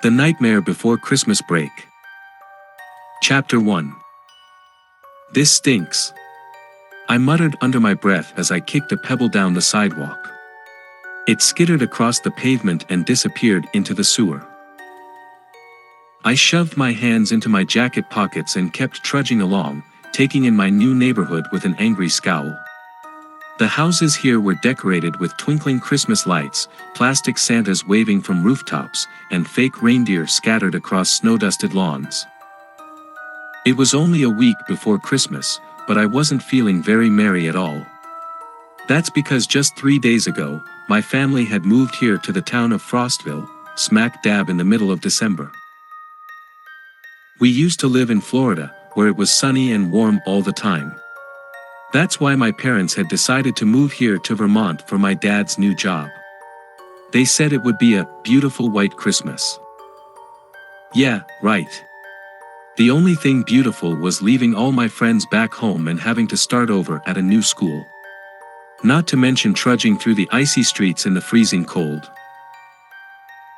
The Nightmare Before Christmas Break. Chapter 1. This stinks. I muttered under my breath as I kicked a pebble down the sidewalk. It skittered across the pavement and disappeared into the sewer. I shoved my hands into my jacket pockets and kept trudging along, taking in my new neighborhood with an angry scowl. The houses here were decorated with twinkling Christmas lights, plastic Santas waving from rooftops, and fake reindeer scattered across snow-dusted lawns. It was only a week before Christmas, but I wasn't feeling very merry at all. That's because just 3 days ago, my family had moved here to the town of Frostville, smack dab in the middle of December. We used to live in Florida, where it was sunny and warm all the time. That's why my parents had decided to move here to Vermont for my dad's new job. They said it would be a beautiful white Christmas. Yeah, right. The only thing beautiful was leaving all my friends back home and having to start over at a new school. Not to mention trudging through the icy streets in the freezing cold.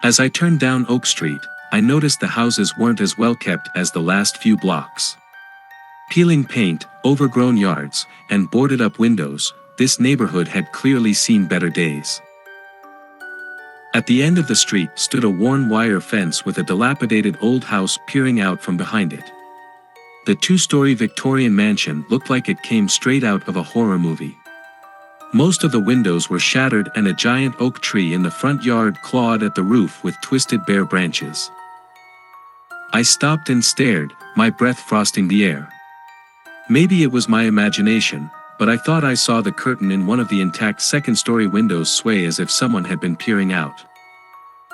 As I turned down Oak Street, I noticed the houses weren't as well kept as the last few blocks. Peeling paint, overgrown yards, and boarded-up windows, this neighborhood had clearly seen better days. At the end of the street stood a worn wire fence with a dilapidated old house peering out from behind it. The two-story Victorian mansion looked like it came straight out of a horror movie. Most of the windows were shattered and a giant oak tree in the front yard clawed at the roof with twisted bare branches. I stopped and stared, my breath frosting the air. Maybe it was my imagination, but I thought I saw the curtain in one of the intact second-story windows sway as if someone had been peering out.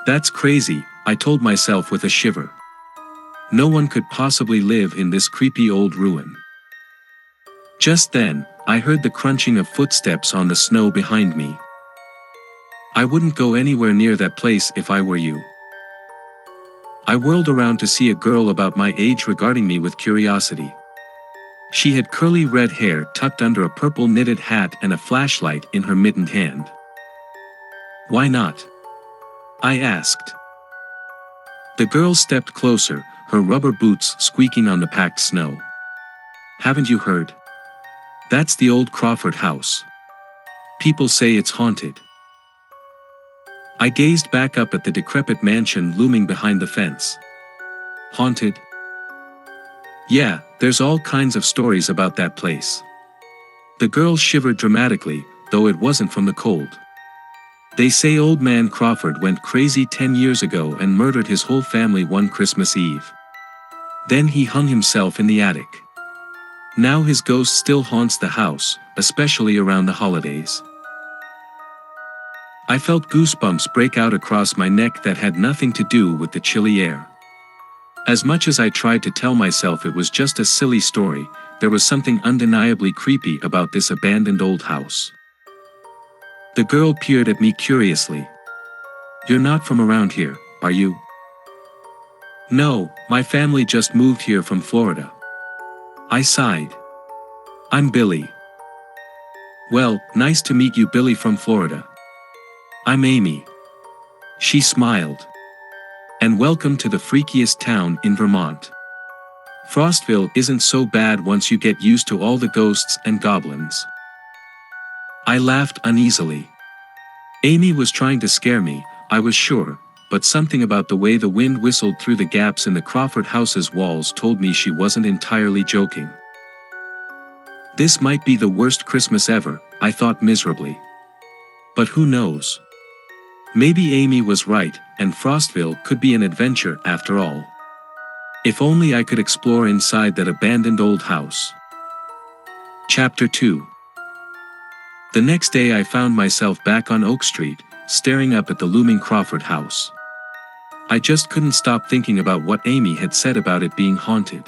That's crazy, I told myself with a shiver. No one could possibly live in this creepy old ruin. Just then, I heard the crunching of footsteps on the snow behind me. I wouldn't go anywhere near that place if I were you. I whirled around to see a girl about my age regarding me with curiosity. She had curly red hair tucked under a purple knitted hat and a flashlight in her mittened hand. "Why not?" I asked. The girl stepped closer, her rubber boots squeaking on the packed snow. "Haven't you heard? That's the old Crawford house. People say it's haunted." I gazed back up at the decrepit mansion looming behind the fence. Haunted? Yeah, there's all kinds of stories about that place. The girl shivered dramatically, though it wasn't from the cold. They say old man Crawford went crazy 10 years ago and murdered his whole family one Christmas Eve. Then he hung himself in the attic. Now his ghost still haunts the house, especially around the holidays. I felt goosebumps break out across my neck that had nothing to do with the chilly air. As much as I tried to tell myself it was just a silly story, there was something undeniably creepy about this abandoned old house. The girl peered at me curiously. "You're not from around here, are you?" "No, my family just moved here from Florida." I sighed. "I'm Billy." "Well, nice to meet you, Billy from Florida." "I'm Amy." She smiled. "And welcome to the freakiest town in Vermont. Frostville isn't so bad once you get used to all the ghosts and goblins." I laughed uneasily. Amy was trying to scare me, I was sure, but something about the way the wind whistled through the gaps in the Crawford house's walls told me she wasn't entirely joking. This might be the worst Christmas ever, I thought miserably. But who knows? Maybe Amy was right, and Frostville could be an adventure after all. If only I could explore inside that abandoned old house. Chapter 2. The next day I found myself back on Oak Street, staring up at the looming Crawford house. I just couldn't stop thinking about what Amy had said about it being haunted.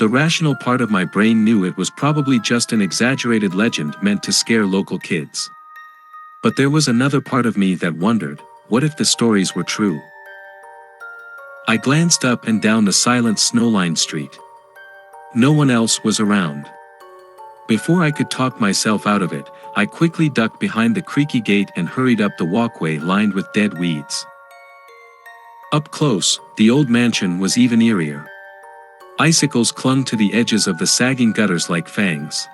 The rational part of my brain knew it was probably just an exaggerated legend meant to scare local kids. But there was another part of me that wondered, what if the stories were true? I glanced up and down the silent snow-lined street. No one else was around. Before I could talk myself out of it, I quickly ducked behind the creaky gate and hurried up the walkway lined with dead weeds. Up close, the old mansion was even eerier. Icicles clung to the edges of the sagging gutters like fangs.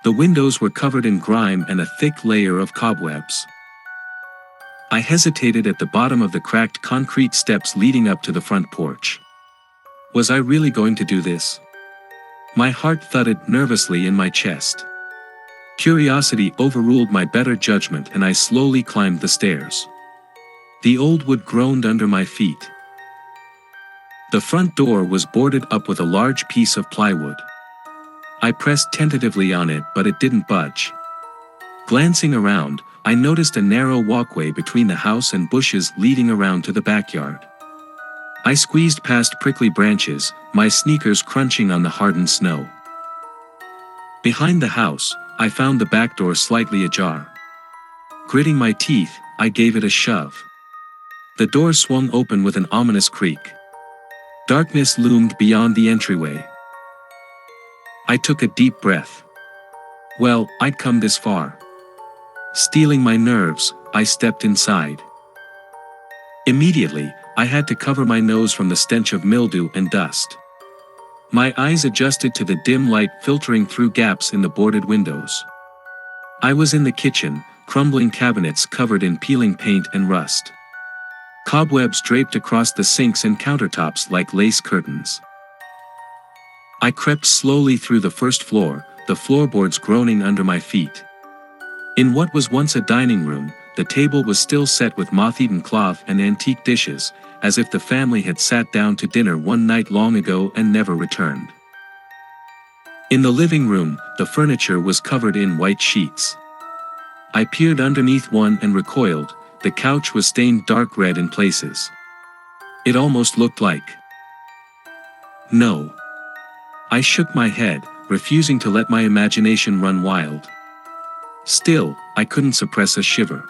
The windows were covered in grime and a thick layer of cobwebs. I hesitated at the bottom of the cracked concrete steps leading up to the front porch. Was I really going to do this? My heart thudded nervously in my chest. Curiosity overruled my better judgment and I slowly climbed the stairs. The old wood groaned under my feet. The front door was boarded up with a large piece of plywood. I pressed tentatively on it, but it didn't budge. Glancing around, I noticed a narrow walkway between the house and bushes leading around to the backyard. I squeezed past prickly branches, my sneakers crunching on the hardened snow. Behind the house, I found the back door slightly ajar. Gritting my teeth, I gave it a shove. The door swung open with an ominous creak. Darkness loomed beyond the entryway. I took a deep breath. Well, I'd come this far. Steeling my nerves, I stepped inside. Immediately, I had to cover my nose from the stench of mildew and dust. My eyes adjusted to the dim light filtering through gaps in the boarded windows. I was in the kitchen, crumbling cabinets covered in peeling paint and rust. Cobwebs draped across the sinks and countertops like lace curtains. I crept slowly through the first floor, the floorboards groaning under my feet. In what was once a dining room, the table was still set with moth-eaten cloth and antique dishes, as if the family had sat down to dinner one night long ago and never returned. In the living room, the furniture was covered in white sheets. I peered underneath one and recoiled. The couch was stained dark red in places. It almost looked like... No. I shook my head, refusing to let my imagination run wild. Still, I couldn't suppress a shiver.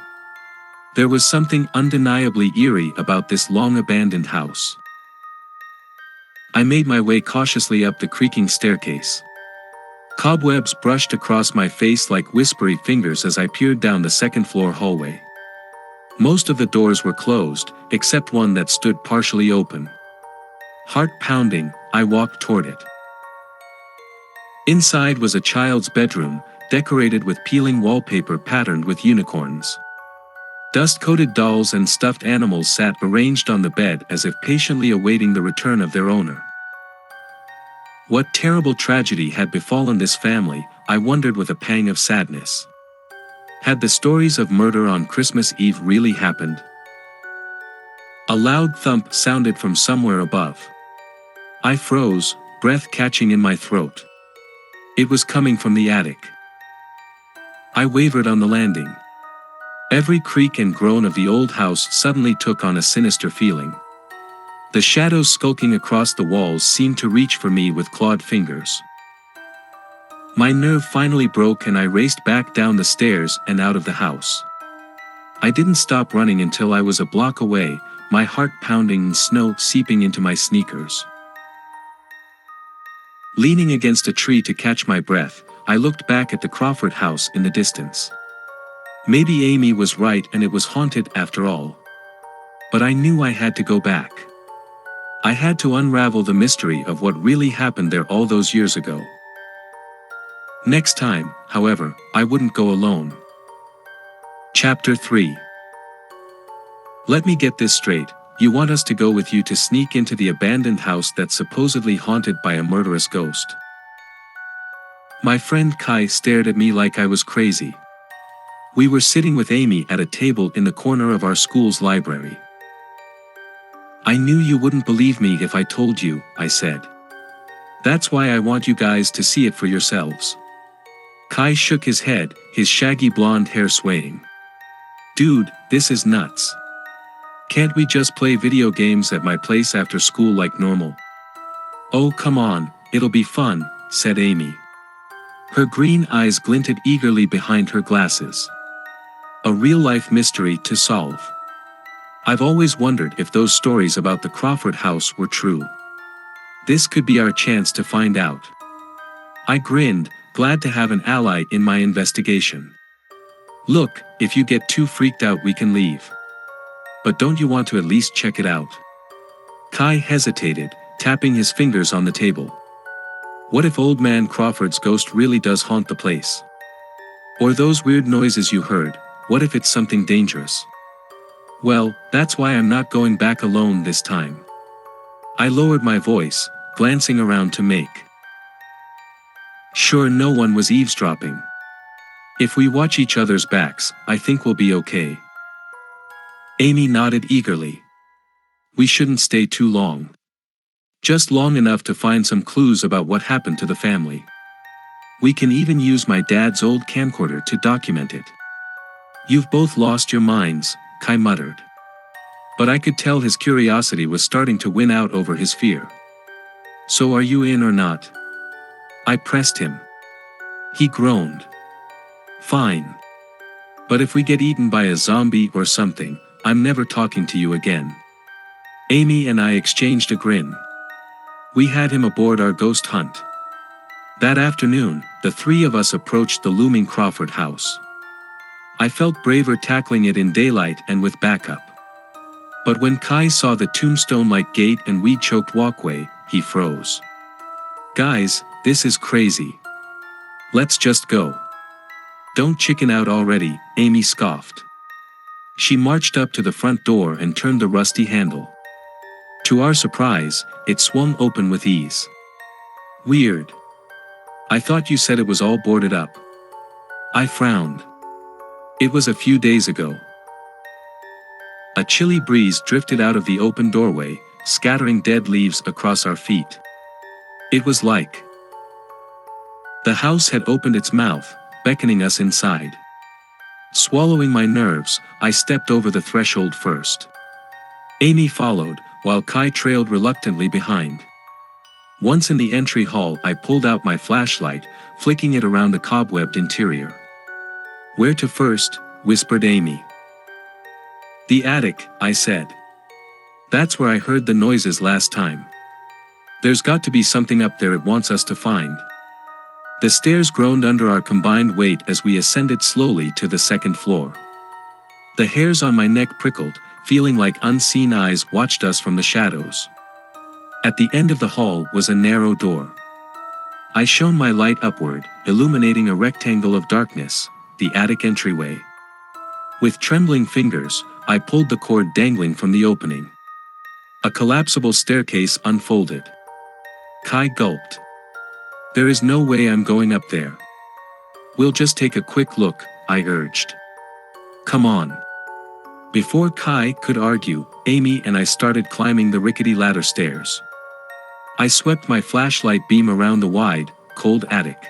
There was something undeniably eerie about this long-abandoned house. I made my way cautiously up the creaking staircase. Cobwebs brushed across my face like whispery fingers as I peered down the second-floor hallway. Most of the doors were closed, except one that stood partially open. Heart pounding, I walked toward it. Inside was a child's bedroom, decorated with peeling wallpaper patterned with unicorns. Dust-coated dolls and stuffed animals sat arranged on the bed as if patiently awaiting the return of their owner. What terrible tragedy had befallen this family, I wondered with a pang of sadness. Had the stories of murder on Christmas Eve really happened? A loud thump sounded from somewhere above. I froze, breath catching in my throat. It was coming from the attic. I wavered on the landing. Every creak and groan of the old house suddenly took on a sinister feeling. The shadows skulking across the walls seemed to reach for me with clawed fingers. My nerve finally broke and I raced back down the stairs and out of the house. I didn't stop running until I was a block away, my heart pounding and snow seeping into my sneakers. Leaning against a tree to catch my breath, I looked back at the Crawford house in the distance. Maybe Amy was right and it was haunted after all. But I knew I had to go back. I had to unravel the mystery of what really happened there all those years ago. Next time, however, I wouldn't go alone. Chapter 3. Let me get this straight, you want us to go with you to sneak into the abandoned house that's supposedly haunted by a murderous ghost? My friend Kai stared at me like I was crazy. We were sitting with Amy at a table in the corner of our school's library. I knew you wouldn't believe me if I told you, I said. That's why I want you guys to see it for yourselves. Kai shook his head, his shaggy blonde hair swaying. Dude, this is nuts. Can't we just play video games at my place after school like normal? Oh come on, it'll be fun, said Amy. Her green eyes glinted eagerly behind her glasses. A real-life mystery to solve. I've always wondered if those stories about the Crawford house were true. This could be our chance to find out. I grinned, glad to have an ally in my investigation. Look, if you get too freaked out we can leave. But don't you want to at least check it out? Kai hesitated, tapping his fingers on the table. What if Old Man Crawford's ghost really does haunt the place? Or those weird noises you heard, what if it's something dangerous? Well, that's why I'm not going back alone this time. I lowered my voice, glancing around to make sure no one was eavesdropping. If we watch each other's backs, I think we'll be okay. Amy nodded eagerly. We shouldn't stay too long. Just long enough to find some clues about what happened to the family. We can even use my dad's old camcorder to document it. You've both lost your minds, Kai muttered. But I could tell his curiosity was starting to win out over his fear. So are you in or not? I pressed him. He groaned. Fine. But if we get eaten by a zombie or something, I'm never talking to you again. Amy and I exchanged a grin. We had him aboard our ghost hunt. That afternoon, the three of us approached the looming Crawford house. I felt braver tackling it in daylight and with backup. But when Kai saw the tombstone-like gate and weed-choked walkway, he froze. Guys, this is crazy. Let's just go. Don't chicken out already, Amy scoffed. She marched up to the front door and turned the rusty handle. To our surprise, it swung open with ease. Weird. I thought you said it was all boarded up. I frowned. It was a few days ago. A chilly breeze drifted out of the open doorway, scattering dead leaves across our feet. It was like the house had opened its mouth, beckoning us inside. Swallowing my nerves, I stepped over the threshold first. Amy followed, while Kai trailed reluctantly behind. Once in the entry hall, I pulled out my flashlight, flicking it around the cobwebbed interior. Where to first? Whispered Amy. The attic, I said. That's where I heard the noises last time. There's got to be something up there it wants us to find. The stairs groaned under our combined weight as we ascended slowly to the second floor. The hairs on my neck prickled, feeling like unseen eyes watched us from the shadows. At the end of the hall was a narrow door. I shone my light upward, illuminating a rectangle of darkness, the attic entryway. With trembling fingers, I pulled the cord dangling from the opening. A collapsible staircase unfolded. Kai gulped. There is no way I'm going up there. We'll just take a quick look, I urged. Come on. Before Kai could argue, Amy and I started climbing the rickety ladder stairs. I swept my flashlight beam around the wide, cold attic.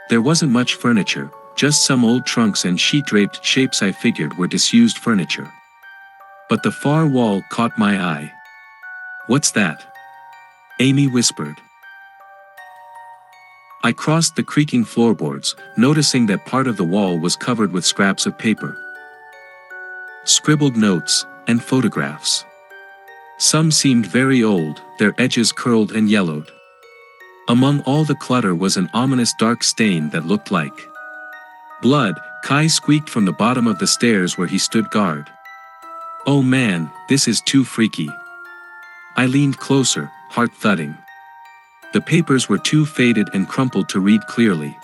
There wasn't much furniture, just some old trunks and sheet-draped shapes I figured were disused furniture. But the far wall caught my eye. What's that? Amy whispered. I crossed the creaking floorboards, noticing that part of the wall was covered with scraps of paper. Scribbled notes, and photographs. Some seemed very old, their edges curled and yellowed. Among all the clutter was an ominous dark stain that looked like blood. Kai squeaked from the bottom of the stairs where he stood guard. Oh man, this is too freaky. I leaned closer, heart thudding. The papers were too faded and crumpled to read clearly.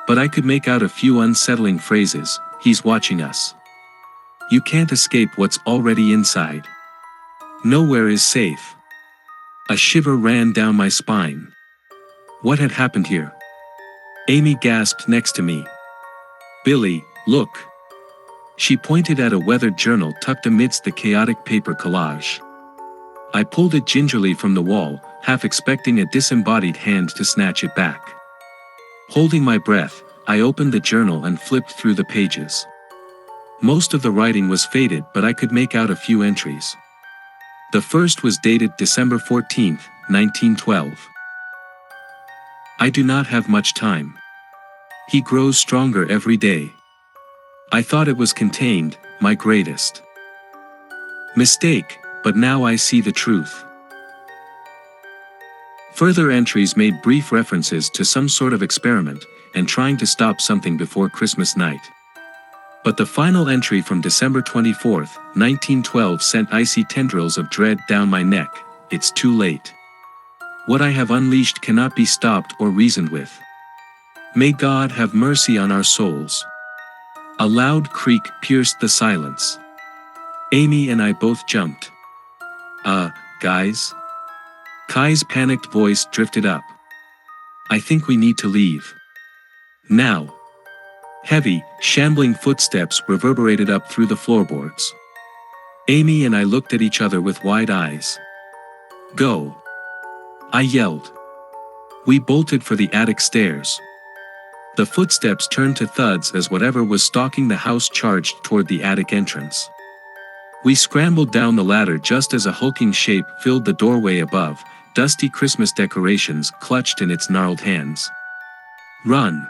But I could make out a few unsettling phrases. He's watching us. You can't escape what's already inside. Nowhere is safe. A shiver ran down my spine. What had happened here? Amy gasped next to me. Billy, look. She pointed at a weathered journal tucked amidst the chaotic paper collage. I pulled it gingerly from the wall, half expecting a disembodied hand to snatch it back. Holding my breath, I opened the journal and flipped through the pages. Most of the writing was faded, but I could make out a few entries. The first was dated December 14, 1912. I do not have much time. He grows stronger every day. I thought it was contained, my greatest mistake, but now I see the truth. Further entries made brief references to some sort of experiment, and trying to stop something before Christmas night. But the final entry from December 24, 1912 sent icy tendrils of dread down my neck. It's too late. What I have unleashed cannot be stopped or reasoned with. May God have mercy on our souls. A loud creak pierced the silence. Amy and I both jumped. Guys? Kai's panicked voice drifted up. I think we need to leave. Now. Heavy, shambling footsteps reverberated up through the floorboards. Amy and I looked at each other with wide eyes. Go! I yelled. We bolted for the attic stairs. The footsteps turned to thuds as whatever was stalking the house charged toward the attic entrance. We scrambled down the ladder just as a hulking shape filled the doorway above, dusty Christmas decorations clutched in its gnarled hands. Run!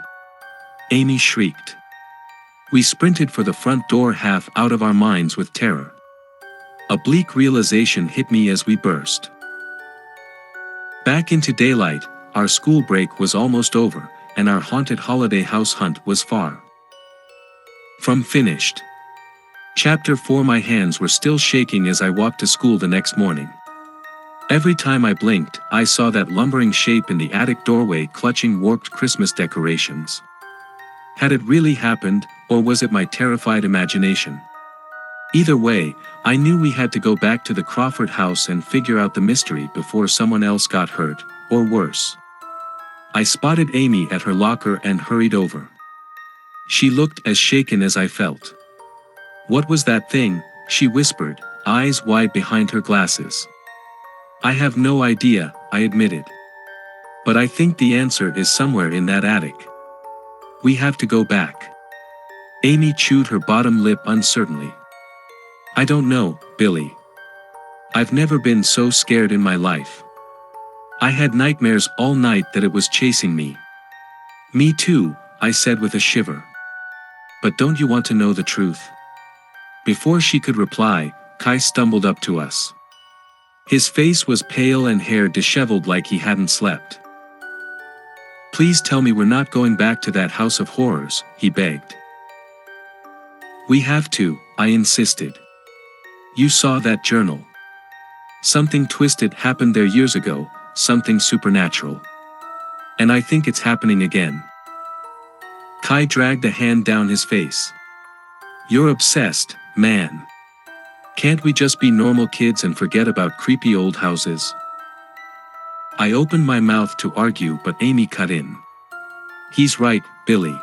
Amy shrieked. We sprinted for the front door, half out of our minds with terror. A bleak realization hit me as we burst back into daylight. Our school break was almost over, and our haunted holiday house hunt was far from finished. Chapter 4. My hands were still shaking as I walked to school the next morning. Every time I blinked, I saw that lumbering shape in the attic doorway clutching warped Christmas decorations. Had it really happened, or was it my terrified imagination? Either way, I knew we had to go back to the Crawford house and figure out the mystery before someone else got hurt, or worse. I spotted Amy at her locker and hurried over. She looked as shaken as I felt. What was that thing? She whispered, eyes wide behind her glasses. I have no idea, I admitted. But I think the answer is somewhere in that attic. We have to go back. Amy chewed her bottom lip uncertainly. I don't know, Billy. I've never been so scared in my life. I had nightmares all night that it was chasing me. Me too, I said with a shiver. But don't you want to know the truth? Before she could reply, Kai stumbled up to us. His face was pale and hair disheveled like he hadn't slept. Please tell me we're not going back to that house of horrors, he begged. We have to, I insisted. You saw that journal. Something twisted happened there years ago, something supernatural. And I think it's happening again. Kai dragged a hand down his face. You're obsessed, man. Can't we just be normal kids and forget about creepy old houses? I opened my mouth to argue, but Amy cut in. He's right, Billy.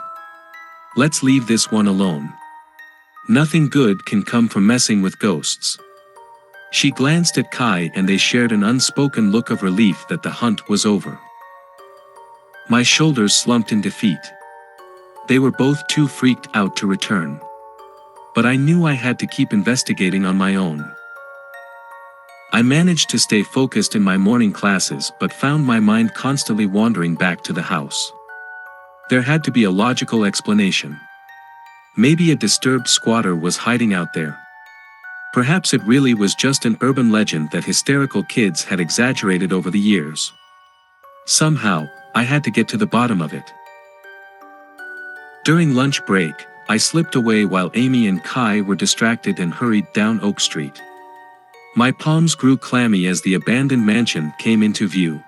Let's leave this one alone. Nothing good can come from messing with ghosts. She glanced at Kai and they shared an unspoken look of relief that the hunt was over. My shoulders slumped in defeat. They were both too freaked out to return. But I knew I had to keep investigating on my own. I managed to stay focused in my morning classes but found my mind constantly wandering back to the house. There had to be a logical explanation. Maybe a disturbed squatter was hiding out there. Perhaps it really was just an urban legend that hysterical kids had exaggerated over the years. Somehow, I had to get to the bottom of it. During lunch break, I slipped away while Amy and Kai were distracted and hurried down Oak Street. My palms grew clammy as the abandoned mansion came into view.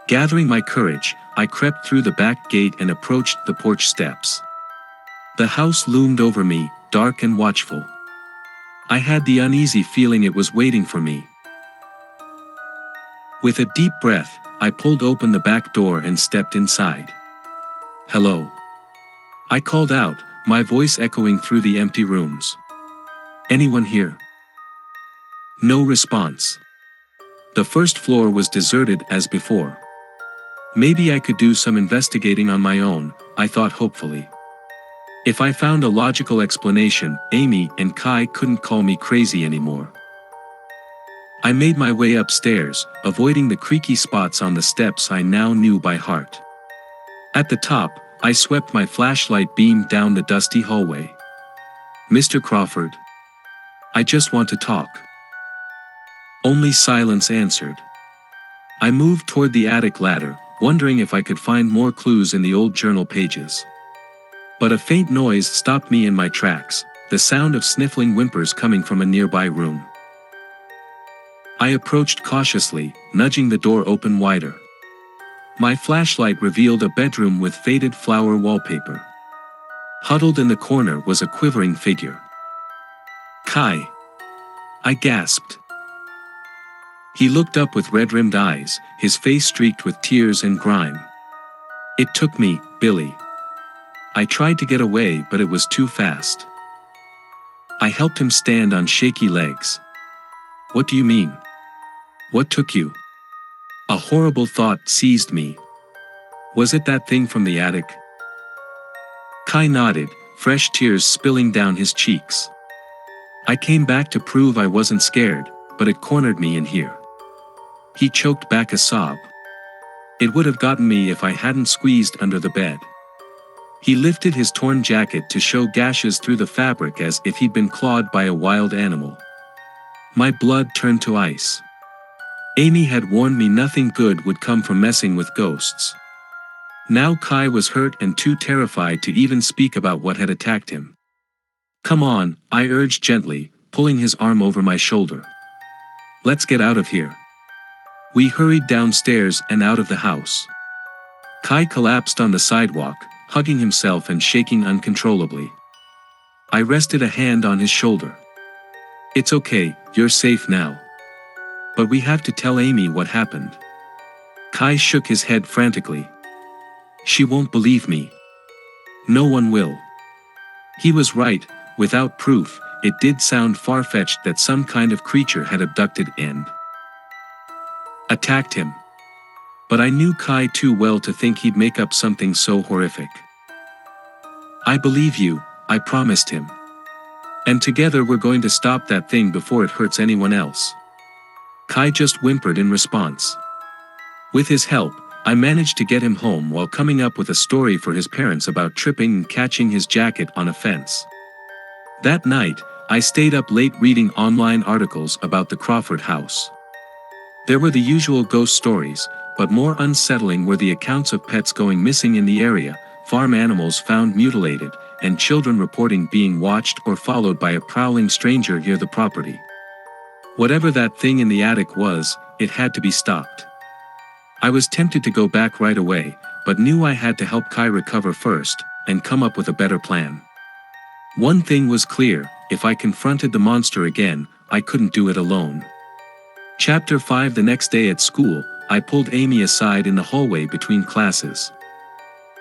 Gathering my courage, I crept through the back gate and approached the porch steps. The house loomed over me, dark and watchful. I had the uneasy feeling it was waiting for me. With a deep breath, I pulled open the back door and stepped inside. Hello. I called out, my voice echoing through the empty rooms. Anyone here? No response. The first floor was deserted as before. Maybe I could do some investigating on my own, I thought hopefully. If I found a logical explanation, Amy and Kai couldn't call me crazy anymore. I made my way upstairs, avoiding the creaky spots on the steps I now knew by heart. At the top, I swept my flashlight beam down the dusty hallway. Mr. Crawford. I just want to talk. Only silence answered. I moved toward the attic ladder, wondering if I could find more clues in the old journal pages. But a faint noise stopped me in my tracks, the sound of sniffling whimpers coming from a nearby room. I approached cautiously, nudging the door open wider. My flashlight revealed a bedroom with faded flower wallpaper. Huddled in the corner was a quivering figure. "Kai!" I gasped. He looked up with red-rimmed eyes, his face streaked with tears and grime. "It took me, Billy. I tried to get away, but it was too fast." I helped him stand on shaky legs. "What do you mean? What took you?" A horrible thought seized me. Was it that thing from the attic? Kai nodded, fresh tears spilling down his cheeks. "I came back to prove I wasn't scared, but it cornered me in here." He choked back a sob. "It would have gotten me if I hadn't squeezed under the bed." He lifted his torn jacket to show gashes through the fabric as if he'd been clawed by a wild animal. My blood turned to ice. Amy had warned me nothing good would come from messing with ghosts. Now Kai was hurt and too terrified to even speak about what had attacked him. "Come on," I urged gently, pulling his arm over my shoulder. "Let's get out of here." We hurried downstairs and out of the house. Kai collapsed on the sidewalk, hugging himself and shaking uncontrollably. I rested a hand on his shoulder. "It's okay, you're safe now. But we have to tell Amy what happened." Kai shook his head frantically. "She won't believe me. No one will." He was right, without proof, it did sound far-fetched that some kind of creature had abducted and attacked him. But I knew Kai too well to think he'd make up something so horrific. "I believe you," I promised him. "And together we're going to stop that thing before it hurts anyone else." Kai just whimpered in response. With his help, I managed to get him home while coming up with a story for his parents about tripping and catching his jacket on a fence. That night, I stayed up late reading online articles about the Crawford house. There were the usual ghost stories, but more unsettling were the accounts of pets going missing in the area, farm animals found mutilated, and children reporting being watched or followed by a prowling stranger near the property. Whatever that thing in the attic was, it had to be stopped. I was tempted to go back right away, but knew I had to help Kai recover first, and come up with a better plan. One thing was clear, if I confronted the monster again, I couldn't do it alone. Chapter 5. The next day at school, I pulled Amy aside in the hallway between classes.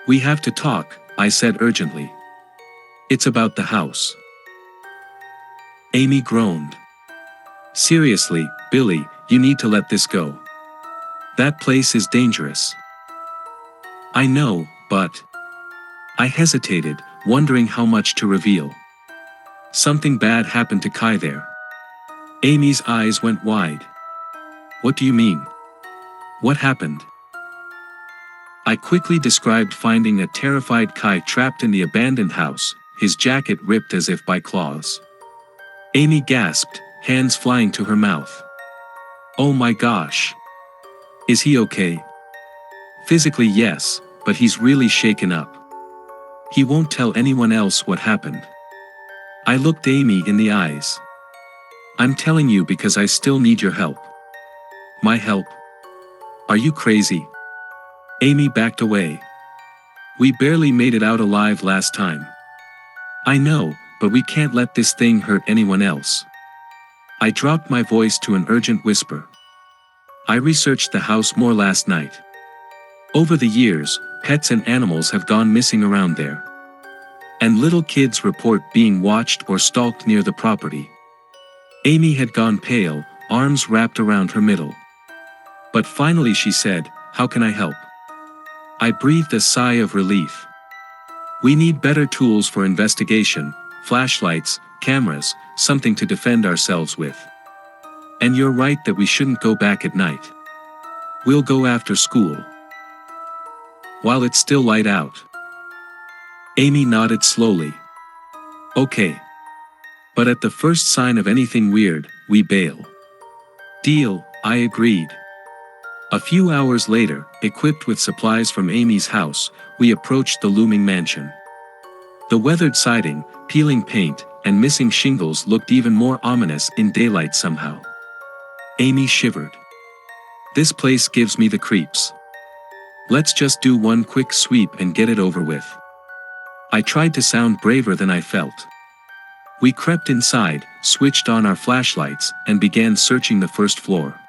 "We have to talk," I said urgently. "It's about the house." Amy groaned. "Seriously, Billy, you need to let this go. That place is dangerous." "I know, but..." I hesitated, wondering how much to reveal. "Something bad happened to Kai there." Amy's eyes went wide. "What do you mean? What happened?" I quickly described finding a terrified Kai trapped in the abandoned house, his jacket ripped as if by claws. Amy gasped, hands flying to her mouth. "Oh my gosh. Is he okay?" "Physically yes, but he's really shaken up. He won't tell anyone else what happened." I looked Amy in the eyes. "I'm telling you because I still need your help." "My help? Are you crazy?" Amy backed away. "We barely made it out alive last time." "I know, but we can't let this thing hurt anyone else." I dropped my voice to an urgent whisper. "I researched the house more last night. Over the years, pets and animals have gone missing around there. And little kids report being watched or stalked near the property." Amy had gone pale, arms wrapped around her middle. But finally she said, "How can I help?" I breathed a sigh of relief. "We need better tools for investigation, flashlights, cameras, something to defend ourselves with. And you're right that we shouldn't go back at night. We'll go after school. While it's still light out." Amy nodded slowly. "Okay. But at the first sign of anything weird, we bail." "Deal," I agreed. A few hours later, equipped with supplies from Amy's house, we approached the looming mansion. The weathered siding, peeling paint, and missing shingles looked even more ominous in daylight somehow. Amy shivered. This place gives me the creeps. Let's just do one quick sweep and get it over with. I tried to sound braver than I felt. We crept inside, switched on our flashlights, and began searching the first floor.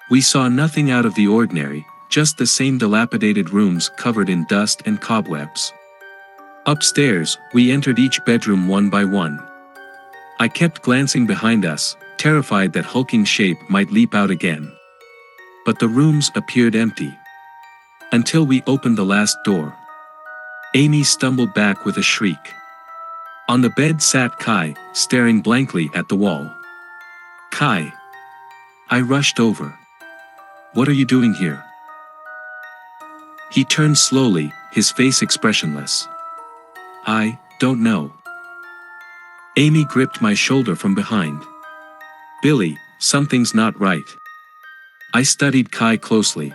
We saw nothing out of the ordinary, just the same dilapidated rooms covered in dust and cobwebs. Upstairs, we entered each bedroom one by one. I kept glancing behind us, terrified that hulking shape might leap out again. But the rooms appeared empty. Until we opened the last door. Amy stumbled back with a shriek. On the bed sat Kai, staring blankly at the wall. Kai. I rushed over. What are you doing here? He turned slowly, his face expressionless. I don't know. Amy gripped my shoulder from behind. Billy, something's not right. I studied Kai closely.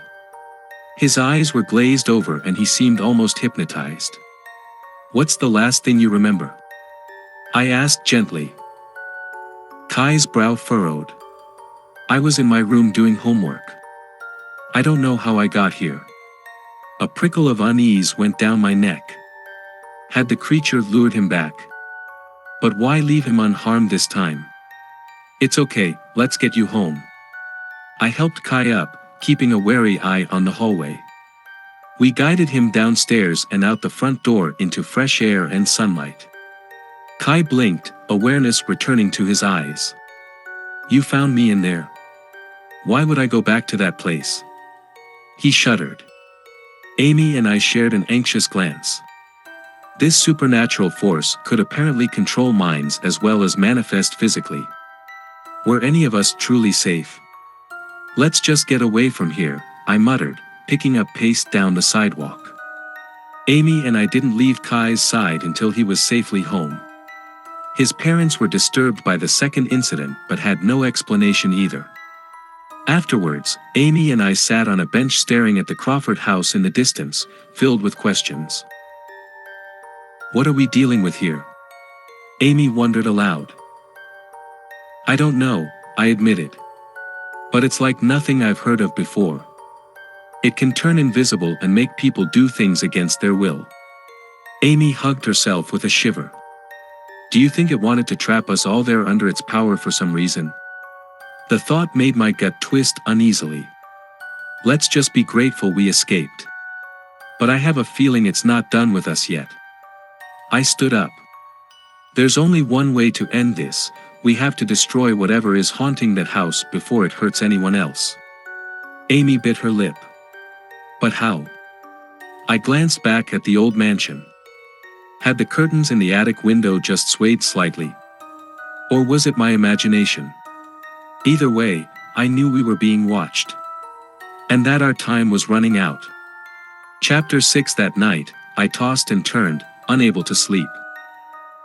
His eyes were glazed over and he seemed almost hypnotized. What's the last thing you remember? I asked gently. Kai's brow furrowed. I was in my room doing homework. I don't know how I got here. A prickle of unease went down my neck. Had the creature lured him back? But why leave him unharmed this time? It's okay, let's get you home. I helped Kai up, keeping a wary eye on the hallway. We guided him downstairs and out the front door into fresh air and sunlight. Kai blinked, awareness returning to his eyes. You found me in there. Why would I go back to that place? He shuddered. Amy and I shared an anxious glance. This supernatural force could apparently control minds as well as manifest physically. Were any of us truly safe? Let's just get away from here, I muttered, picking up pace down the sidewalk. Amy and I didn't leave Kai's side until he was safely home. His parents were disturbed by the second incident but had no explanation either. Afterwards, Amy and I sat on a bench staring at the Crawford house in the distance, filled with questions. What are we dealing with here? Amy wondered aloud. I don't know, I admitted. But it's like nothing I've heard of before. It can turn invisible and make people do things against their will. Amy hugged herself with a shiver. Do you think it wanted to trap us all there under its power for some reason? The thought made my gut twist uneasily. Let's just be grateful we escaped. But I have a feeling it's not done with us yet. I stood up. There's only one way to end this. We have to destroy whatever is haunting that house before it hurts anyone else. Amy bit her lip. But how? I glanced back at the old mansion. Had the curtains in the attic window just swayed slightly? Or was it my imagination? Either way, I knew we were being watched. And that our time was running out. Chapter 6. That night, I tossed and turned, unable to sleep.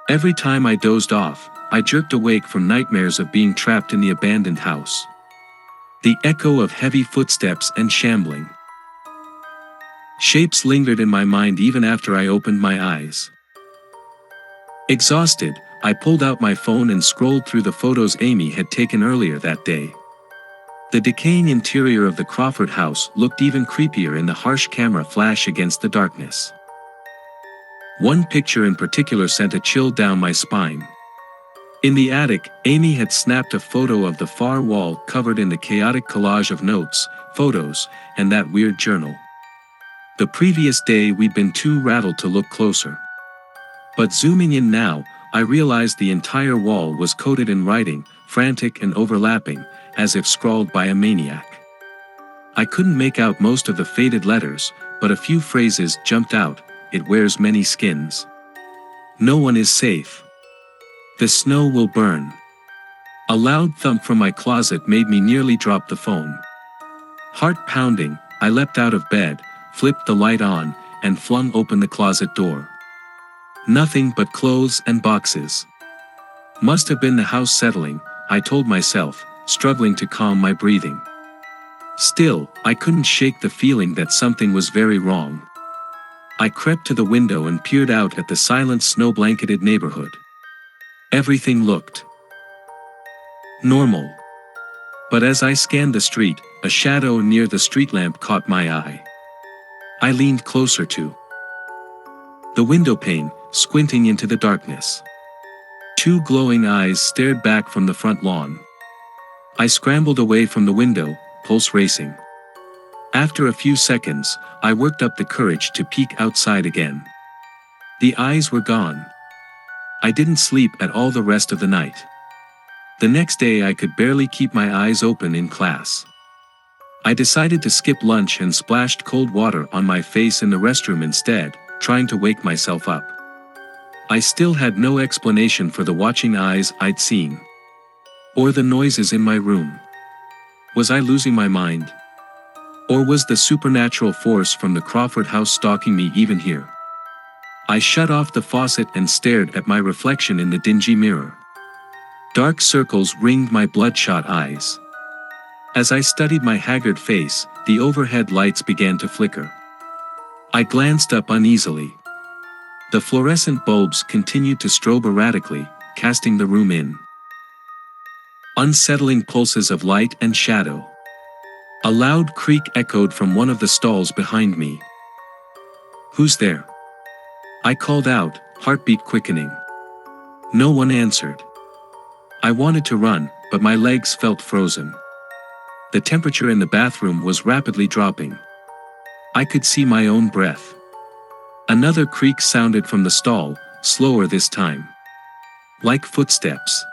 Every time I dozed off, I jerked awake from nightmares of being trapped in the abandoned house. The echo of heavy footsteps and shambling shapes lingered in my mind even after I opened my eyes. Exhausted, I pulled out my phone and scrolled through the photos Amy had taken earlier that day. The decaying interior of the Crawford house looked even creepier in the harsh camera flash against the darkness. One picture in particular sent a chill down my spine. In the attic, Amy had snapped a photo of the far wall covered in the chaotic collage of notes, photos, and that weird journal. The previous day we'd been too rattled to look closer. But zooming in now, I realized the entire wall was coated in writing, frantic and overlapping, as if scrawled by a maniac. I couldn't make out most of the faded letters, but a few phrases jumped out. It wears many skins. No one is safe. The snow will burn. A loud thump from my closet made me nearly drop the phone. Heart pounding, I leapt out of bed, flipped the light on, and flung open the closet door. Nothing but clothes and boxes. Must have been the house settling, I told myself, struggling to calm my breathing. Still, I couldn't shake the feeling that something was very wrong. I crept to the window and peered out at the silent snow-blanketed neighborhood. Everything looked normal. But as I scanned the street, a shadow near the street lamp caught my eye. I leaned closer to the window pane, squinting into the darkness. Two glowing eyes stared back from the front lawn. I scrambled away from the window, pulse racing. After a few seconds, I worked up the courage to peek outside again. The eyes were gone. I didn't sleep at all the rest of the night. The next day I could barely keep my eyes open in class. I decided to skip lunch and splashed cold water on my face in the restroom instead, trying to wake myself up. I still had no explanation for the watching eyes I'd seen. Or the noises in my room. Was I losing my mind? Or was the supernatural force from the Crawford house stalking me even here? I shut off the faucet and stared at my reflection in the dingy mirror. Dark circles ringed my bloodshot eyes. As I studied my haggard face, the overhead lights began to flicker. I glanced up uneasily. The fluorescent bulbs continued to strobe erratically, casting the room in unsettling pulses of light and shadow. A loud creak echoed from one of the stalls behind me. "Who's there?" I called out, heartbeat quickening. No one answered. I wanted to run, but my legs felt frozen. The temperature in the bathroom was rapidly dropping. I could see my own breath. Another creak sounded from the stall, slower this time. Like footsteps.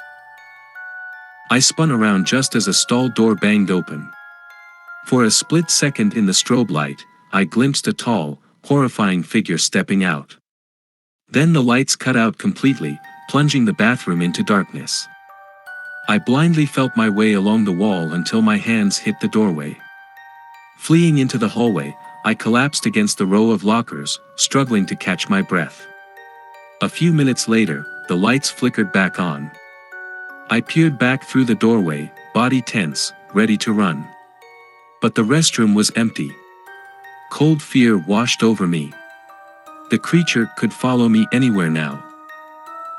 I spun around just as a stall door banged open. For a split second in the strobe light, I glimpsed a tall, horrifying figure stepping out. Then the lights cut out completely, plunging the bathroom into darkness. I blindly felt my way along the wall until my hands hit the doorway. Fleeing into the hallway, I collapsed against the row of lockers, struggling to catch my breath. A few minutes later, the lights flickered back on. I peered back through the doorway, body tense, ready to run. But the restroom was empty. Cold fear washed over me. The creature could follow me anywhere now.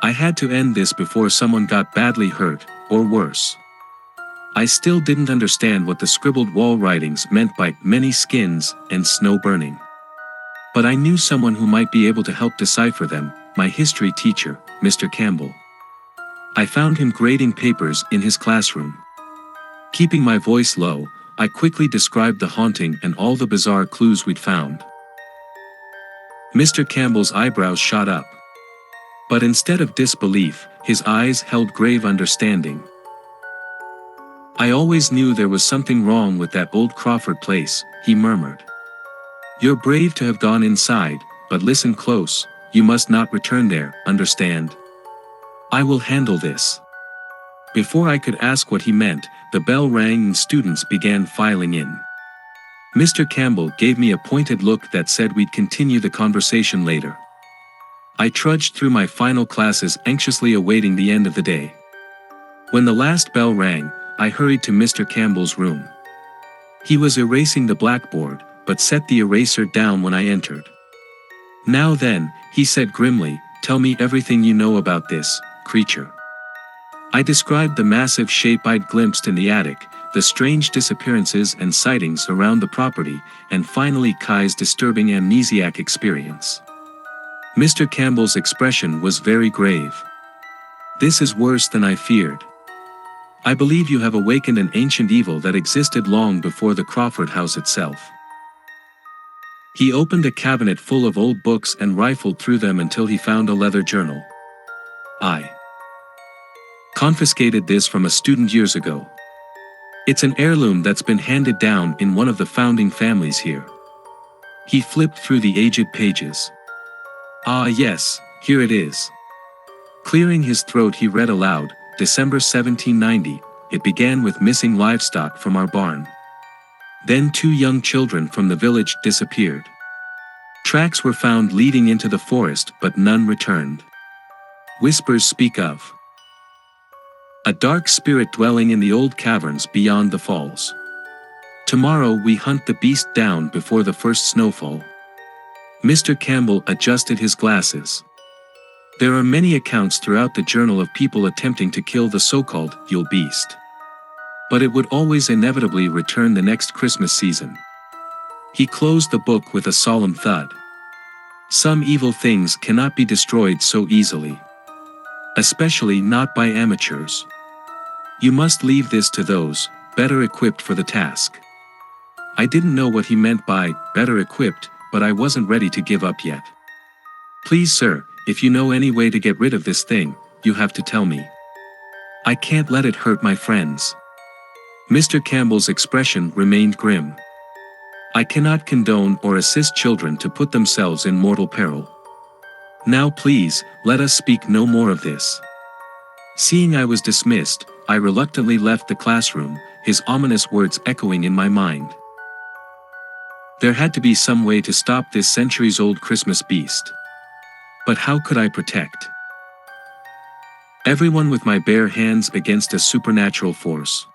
I had to end this before someone got badly hurt, or worse. I still didn't understand what the scribbled wall writings meant by many skins and snow burning. But I knew someone who might be able to help decipher them, my history teacher, Mr. Campbell. I found him grading papers in his classroom. Keeping my voice low, I quickly described the haunting and all the bizarre clues we'd found. Mr. Campbell's eyebrows shot up. But instead of disbelief, his eyes held grave understanding. "I always knew there was something wrong with that old Crawford place," he murmured. "You're brave to have gone inside, but listen close, you must not return there, understand? I will handle this." Before I could ask what he meant, the bell rang and students began filing in. Mr. Campbell gave me a pointed look that said we'd continue the conversation later. I trudged through my final classes anxiously awaiting the end of the day. When the last bell rang, I hurried to Mr. Campbell's room. He was erasing the blackboard, but set the eraser down when I entered. "Now then," he said grimly, "tell me everything you know about this creature." I described the massive shape I'd glimpsed in the attic, the strange disappearances and sightings around the property, and finally Kai's disturbing amnesiac experience. Mr. Campbell's expression was very grave. "This is worse than I feared. I believe you have awakened an ancient evil that existed long before the Crawford house itself." He opened a cabinet full of old books and rifled through them until he found a leather journal. "I confiscated this from a student years ago. It's an heirloom that's been handed down in one of the founding families here." He flipped through the aged pages. "Ah yes, here it is." Clearing his throat he read aloud, "December 1790, it began with missing livestock from our barn. Then 2 young children from the village disappeared. Tracks were found leading into the forest but none returned. Whispers speak of a dark spirit dwelling in the old caverns beyond the falls. Tomorrow we hunt the beast down before the first snowfall. Mr. Campbell adjusted his glasses. There are many accounts throughout the journal of people attempting to kill the so-called Yule Beast. But it would always inevitably return the next Christmas season. He closed the book with a solemn thud. Some evil things cannot be destroyed so easily. Especially not by amateurs. You must leave this to those better equipped for the task. I didn't know what he meant by better equipped, but I wasn't ready to give up yet. Please, sir, if you know any way to get rid of this thing, you have to tell me. I can't let it hurt my friends. Mr. Campbell's expression remained grim. I cannot condone or assist children to put themselves in mortal peril. Now please, let us speak no more of this. Seeing I was dismissed, I reluctantly left the classroom, his ominous words echoing in my mind. There had to be some way to stop this centuries-old Christmas beast. But how could I protect everyone with my bare hands against a supernatural force?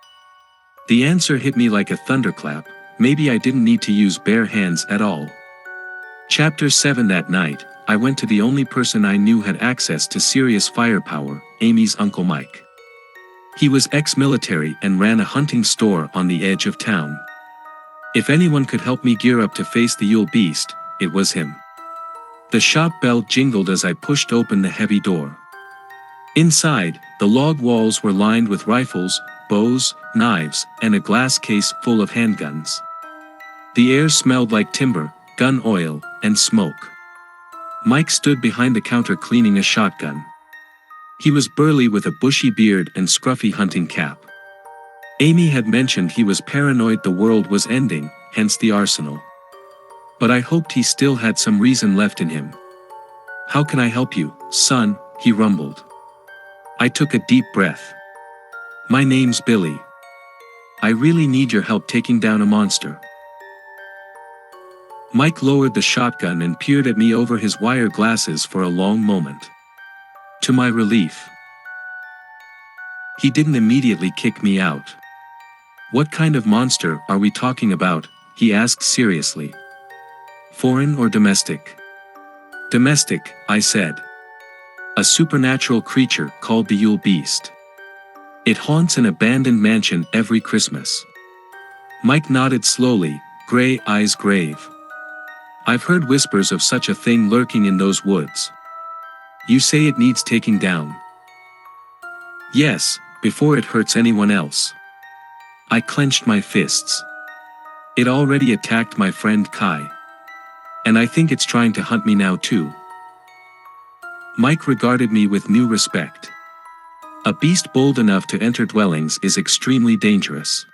The answer hit me like a thunderclap. Maybe I didn't need to use bare hands at all. Chapter 7. That night, I went to the only person I knew had access to serious firepower, Amy's Uncle Mike. He was ex-military and ran a hunting store on the edge of town. If anyone could help me gear up to face the Yule Beast, it was him. The shop bell jingled as I pushed open the heavy door. Inside, the log walls were lined with rifles, bows, knives, and a glass case full of handguns. The air smelled like timber, gun oil, and smoke. Mike stood behind the counter cleaning a shotgun. He was burly with a bushy beard and scruffy hunting cap. Amy had mentioned he was paranoid the world was ending, hence the arsenal. But I hoped he still had some reason left in him. How can I help you, son? He rumbled. I took a deep breath. My name's Billy. I really need your help taking down a monster. Mike lowered the shotgun and peered at me over his wire glasses for a long moment. To my relief, he didn't immediately kick me out. What kind of monster are we talking about? He asked seriously. Foreign or domestic? Domestic, I said. A supernatural creature called the Yule Beast. It haunts an abandoned mansion every Christmas. Mike nodded slowly, gray eyes grave. I've heard whispers of such a thing lurking in those woods. You say it needs taking down? Yes, before it hurts anyone else. I clenched my fists. It already attacked my friend Kai. And I think it's trying to hunt me now too. Mike regarded me with new respect. A beast bold enough to enter dwellings is extremely dangerous.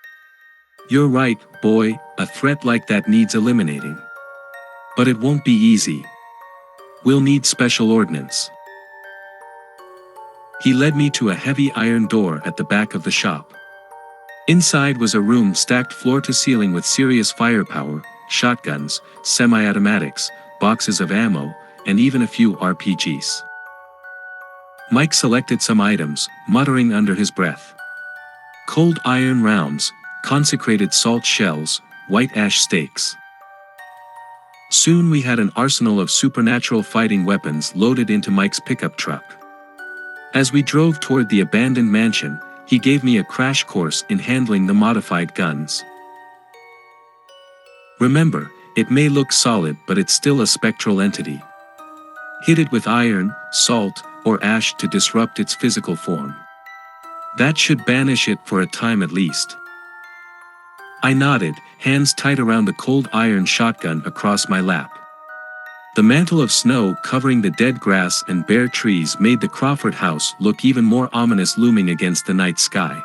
You're right, boy, a threat like that needs eliminating. But it won't be easy. We'll need special ordnance. He led me to a heavy iron door at the back of the shop. Inside was a room stacked floor to ceiling with serious firepower, shotguns, semi-automatics, boxes of ammo, and even a few RPGs. Mike selected some items, muttering under his breath. Cold iron rounds, consecrated salt shells, white ash stakes. Soon we had an arsenal of supernatural fighting weapons loaded into Mike's pickup truck. As we drove toward the abandoned mansion, he gave me a crash course in handling the modified guns. Remember, it may look solid but it's still a spectral entity. Hit it with iron, salt, or ash to disrupt its physical form. That should banish it for a time at least. I nodded, hands tight around the cold iron shotgun across my lap. The mantle of snow covering the dead grass and bare trees made the Crawford house look even more ominous looming against the night sky.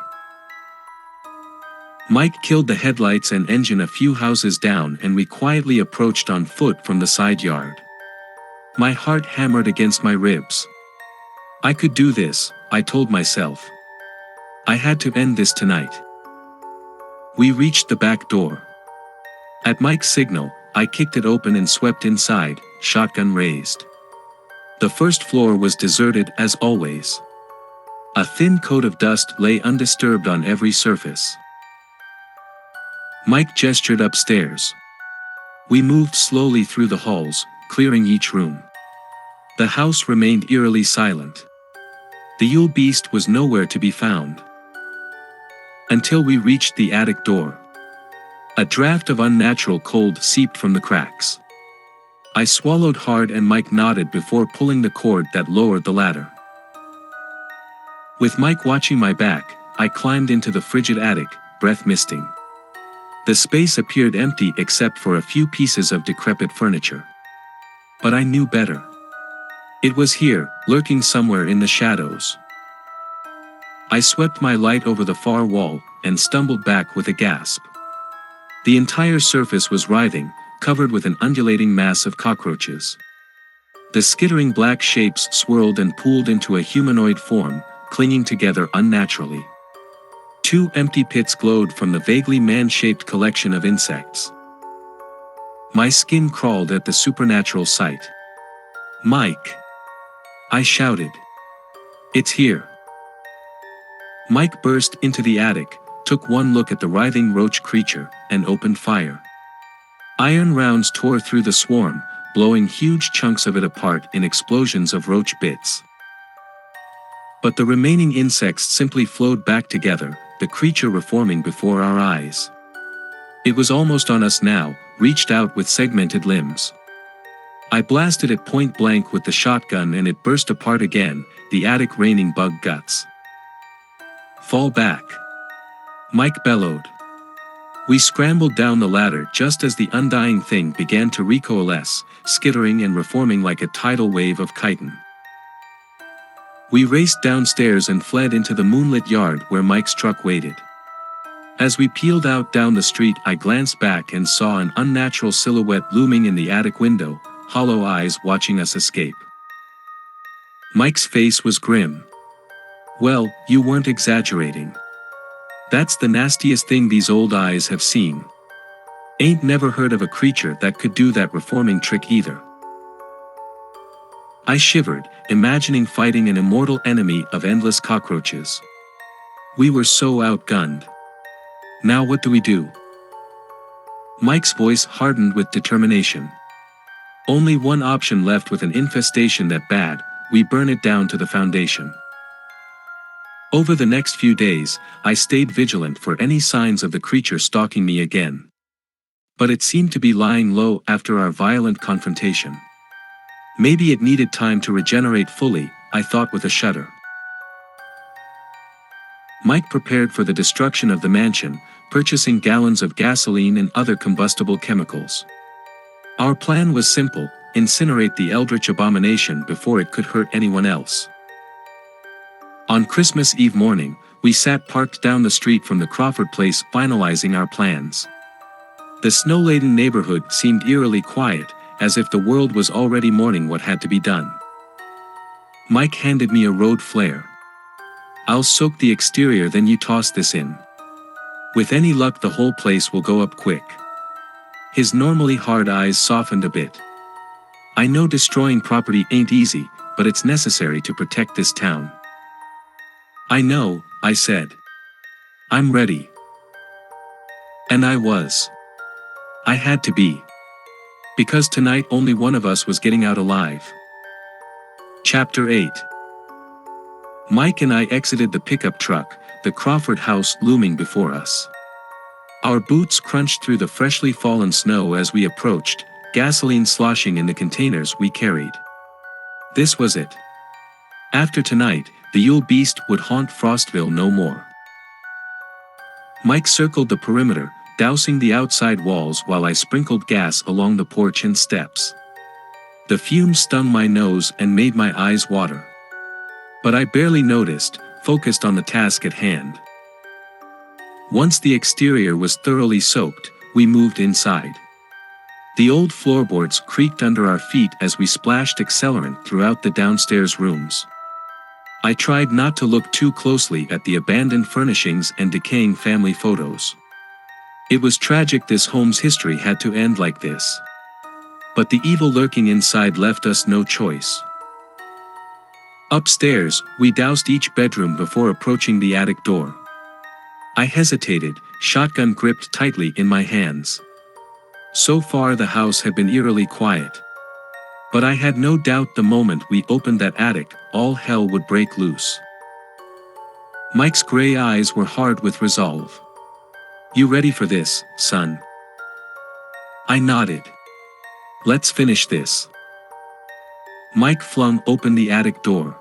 Mike killed the headlights and engine a few houses down and we quietly approached on foot from the side yard. My heart hammered against my ribs. I could do this, I told myself. I had to end this tonight. We reached the back door. At Mike's signal, I kicked it open and swept inside, shotgun raised. The first floor was deserted as always. A thin coat of dust lay undisturbed on every surface. Mike gestured upstairs. We moved slowly through the halls, clearing each room. The house remained eerily silent. The Yule Beast was nowhere to be found. Until we reached the attic door. A draft of unnatural cold seeped from the cracks. I swallowed hard and Mike nodded before pulling the cord that lowered the ladder. With Mike watching my back, I climbed into the frigid attic, breath misting. The space appeared empty except for a few pieces of decrepit furniture. But I knew better. It was here, lurking somewhere in the shadows. I swept my light over the far wall, and stumbled back with a gasp. The entire surface was writhing, covered with an undulating mass of cockroaches. The skittering black shapes swirled and pooled into a humanoid form, clinging together unnaturally. 2 empty pits glowed from the vaguely man-shaped collection of insects. My skin crawled at the supernatural sight. "Mike!" I shouted. "It's here." Mike burst into the attic, took one look at the writhing roach creature, and opened fire. Iron rounds tore through the swarm, blowing huge chunks of it apart in explosions of roach bits. But the remaining insects simply flowed back together, the creature reforming before our eyes. It was almost on us now, reached out with segmented limbs. I blasted it point blank with the shotgun and it burst apart again, the attic raining bug guts. "Fall back!" Mike bellowed. We scrambled down the ladder just as the undying thing began to recoalesce, skittering and reforming like a tidal wave of chitin. We raced downstairs and fled into the moonlit yard where Mike's truck waited. As we peeled out down the street, I glanced back and saw an unnatural silhouette looming in the attic window, hollow eyes watching us escape. Mike's face was grim. "Well, you weren't exaggerating. That's the nastiest thing these old eyes have seen. Ain't never heard of a creature that could do that reforming trick either." I shivered, imagining fighting an immortal enemy of endless cockroaches. We were so outgunned. Now what do we do? Mike's voice hardened with determination. "Only one option left with an infestation that bad, we burn it down to the foundation." Over the next few days, I stayed vigilant for any signs of the creature stalking me again. But it seemed to be lying low after our violent confrontation. Maybe it needed time to regenerate fully, I thought with a shudder. Mike prepared for the destruction of the mansion, purchasing gallons of gasoline and other combustible chemicals. Our plan was simple: incinerate the eldritch abomination before it could hurt anyone else. On Christmas Eve morning, we sat parked down the street from the Crawford place finalizing our plans. The snow-laden neighborhood seemed eerily quiet, as if the world was already mourning what had to be done. Mike handed me a road flare. "I'll soak the exterior, then you toss this in. With any luck the whole place will go up quick." His normally hard eyes softened a bit. "I know destroying property ain't easy, but it's necessary to protect this town." "I know," I said. "I'm ready." And I was. I had to be. Because tonight only one of us was getting out alive. Chapter 8. Mike and I exited the pickup truck, the Crawford house looming before us. Our boots crunched through the freshly fallen snow as we approached, gasoline sloshing in the containers we carried. This was it. After tonight, the Yule Beast would haunt Frostville no more. Mike circled the perimeter, dousing the outside walls while I sprinkled gas along the porch and steps. The fumes stung my nose and made my eyes water. But I barely noticed, focused on the task at hand. Once the exterior was thoroughly soaked, we moved inside. The old floorboards creaked under our feet as we splashed accelerant throughout the downstairs rooms. I tried not to look too closely at the abandoned furnishings and decaying family photos. It was tragic this home's history had to end like this. But the evil lurking inside left us no choice. Upstairs, we doused each bedroom before approaching the attic door. I hesitated, shotgun gripped tightly in my hands. So far the house had been eerily quiet. But I had no doubt the moment we opened that attic, all hell would break loose. Mike's gray eyes were hard with resolve. "You ready for this, son?" I nodded. "Let's finish this." Mike flung open the attic door.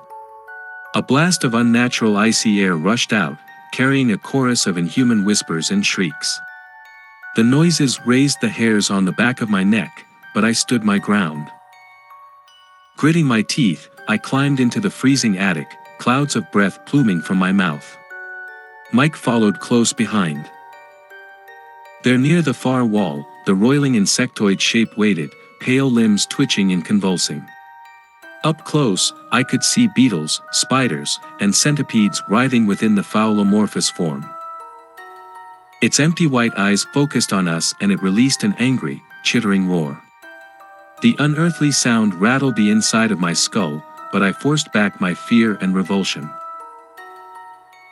A blast of unnatural icy air rushed out, carrying a chorus of inhuman whispers and shrieks. The noises raised the hairs on the back of my neck, but I stood my ground. Gritting my teeth, I climbed into the freezing attic, clouds of breath pluming from my mouth. Mike followed close behind. There near the far wall, the roiling insectoid shape waited, pale limbs twitching and convulsing. Up close, I could see beetles, spiders, and centipedes writhing within the foul amorphous form. Its empty white eyes focused on us and it released an angry, chittering roar. The unearthly sound rattled the inside of my skull, but I forced back my fear and revulsion.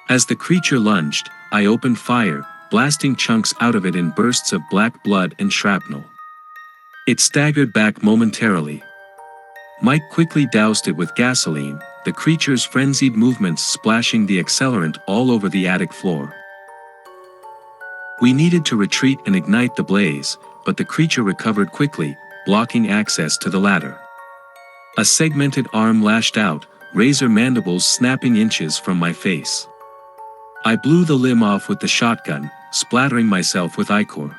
As the creature lunged, I opened fire, blasting chunks out of it in bursts of black blood and shrapnel. It staggered back momentarily. Mike quickly doused it with gasoline, the creature's frenzied movements splashing the accelerant all over the attic floor. We needed to retreat and ignite the blaze, but the creature recovered quickly, blocking access to the ladder. A segmented arm lashed out, razor mandibles snapping inches from my face. I blew the limb off with the shotgun, splattering myself with ichor.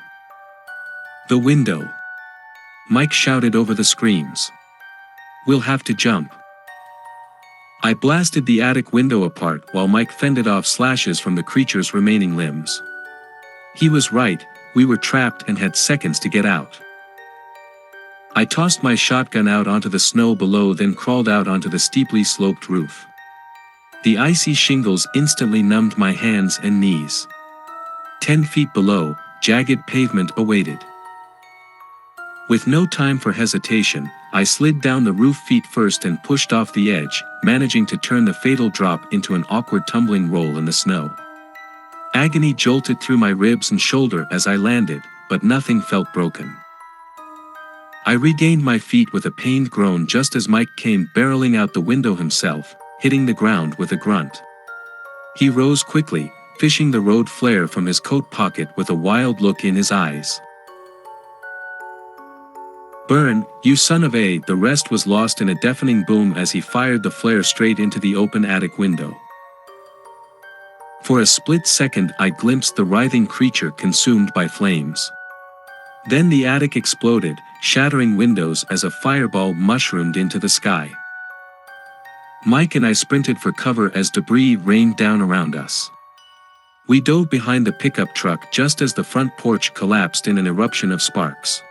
"The window!" Mike shouted over the screams. "We'll have to jump." I blasted the attic window apart while Mike fended off slashes from the creature's remaining limbs. He was right, we were trapped and had seconds to get out. I tossed my shotgun out onto the snow below, then crawled out onto the steeply sloped roof. The icy shingles instantly numbed my hands and knees. 10 feet below, jagged pavement awaited. With no time for hesitation, I slid down the roof feet first and pushed off the edge, managing to turn the fatal drop into an awkward tumbling roll in the snow. Agony jolted through my ribs and shoulder as I landed, but nothing felt broken. I regained my feet with a pained groan just as Mike came barreling out the window himself, hitting the ground with a grunt. He rose quickly, fishing the road flare from his coat pocket with a wild look in his eyes. "Burn, you son of a!" The rest was lost in a deafening boom as he fired the flare straight into the open attic window. For a split second I glimpsed the writhing creature consumed by flames. Then the attic exploded, shattering windows as a fireball mushroomed into the sky. Mike and I sprinted for cover as debris rained down around us. We dove behind the pickup truck just as the front porch collapsed in an eruption of sparks.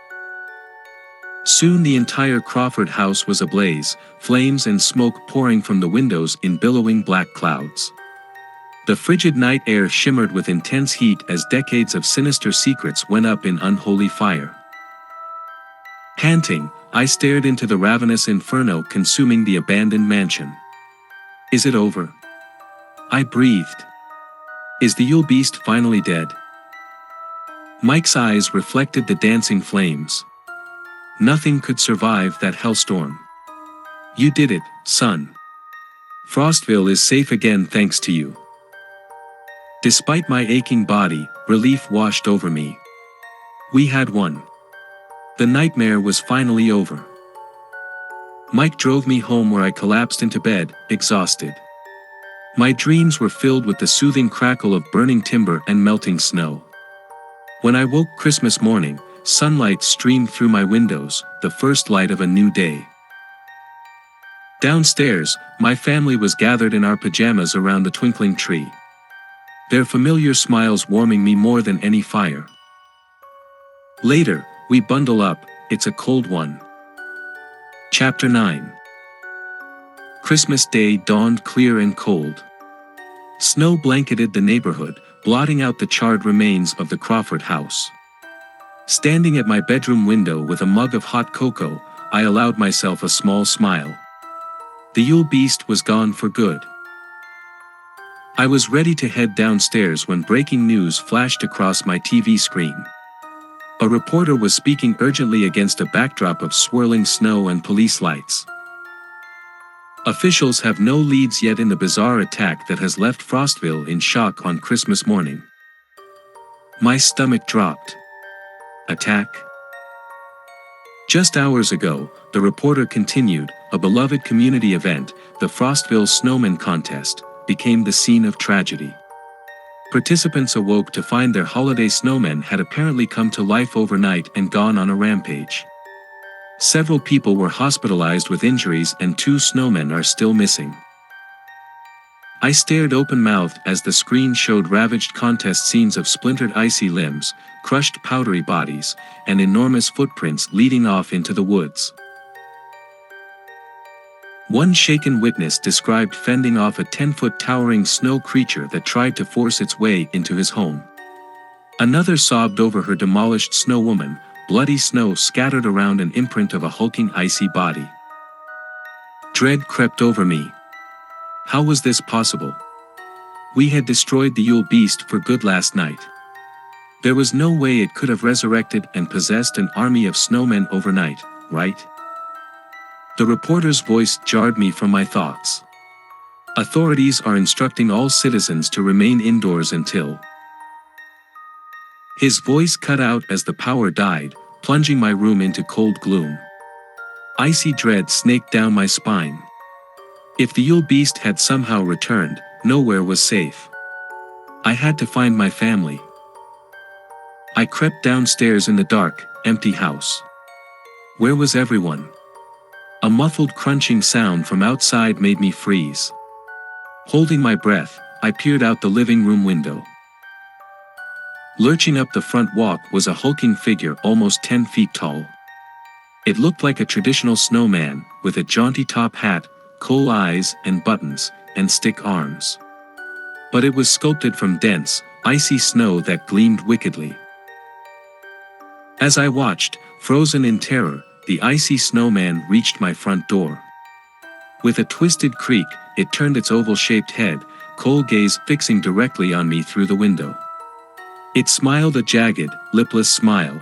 Soon the entire Crawford house was ablaze, flames and smoke pouring from the windows in billowing black clouds. The frigid night air shimmered with intense heat as decades of sinister secrets went up in unholy fire. Panting, I stared into the ravenous inferno consuming the abandoned mansion. "Is it over?" I breathed. "Is the Yule Beast finally dead?" Mike's eyes reflected the dancing flames. "Nothing could survive that hellstorm. You did it, son. Frostville is safe again thanks to you." Despite my aching body, relief washed over me. We had won. The nightmare was finally over. Mike drove me home where I collapsed into bed, exhausted. My dreams were filled with the soothing crackle of burning timber and melting snow. When I woke Christmas morning, sunlight streamed through my windows, the first light of a new day. Downstairs, my family was gathered in our pajamas around the twinkling tree. Their familiar smiles warming me more than any fire. Later, we bundle up, it's a cold one. Chapter 9. Christmas Day dawned clear and cold. Snow blanketed the neighborhood, blotting out the charred remains of the Crawford house. Standing at my bedroom window with a mug of hot cocoa, I allowed myself a small smile. The Yule Beast was gone for good. I was ready to head downstairs when breaking news flashed across my TV screen. A reporter was speaking urgently against a backdrop of swirling snow and police lights. Officials have no leads yet in the bizarre attack that has left Frostville in shock on Christmas morning. My stomach dropped. Attack? Just hours ago, the reporter continued, a beloved community event, the Frostville Snowman Contest, became the scene of tragedy. Participants awoke to find their holiday snowmen had apparently come to life overnight and gone on a rampage. Several people were hospitalized with injuries and 2 snowmen are still missing. I stared open-mouthed as the screen showed ravaged contest scenes of splintered icy limbs, crushed powdery bodies, and enormous footprints leading off into the woods. One shaken witness described fending off a 10-foot towering snow creature that tried to force its way into his home. Another sobbed over her demolished snow woman, bloody snow scattered around an imprint of a hulking icy body. Dread crept over me. How was this possible? We had destroyed the Yule Beast for good last night. There was no way it could have resurrected and possessed an army of snowmen overnight, right? The reporter's voice jarred me from my thoughts. Authorities are instructing all citizens to remain indoors until... His voice cut out as the power died, plunging my room into cold gloom. Icy dread snaked down my spine. If the Yule Beast had somehow returned, nowhere was safe. I had to find my family. I crept downstairs in the dark, empty house. Where was everyone? A muffled crunching sound from outside made me freeze. Holding my breath, I peered out the living room window. Lurching up the front walk was a hulking figure almost 10 feet tall. It looked like a traditional snowman, with a jaunty top hat, coal eyes and buttons, and stick arms. But it was sculpted from dense, icy snow that gleamed wickedly. As I watched, frozen in terror, the icy snowman reached my front door. With a twisted creak, it turned its oval-shaped head, cold gaze fixing directly on me through the window. It smiled a jagged, lipless smile.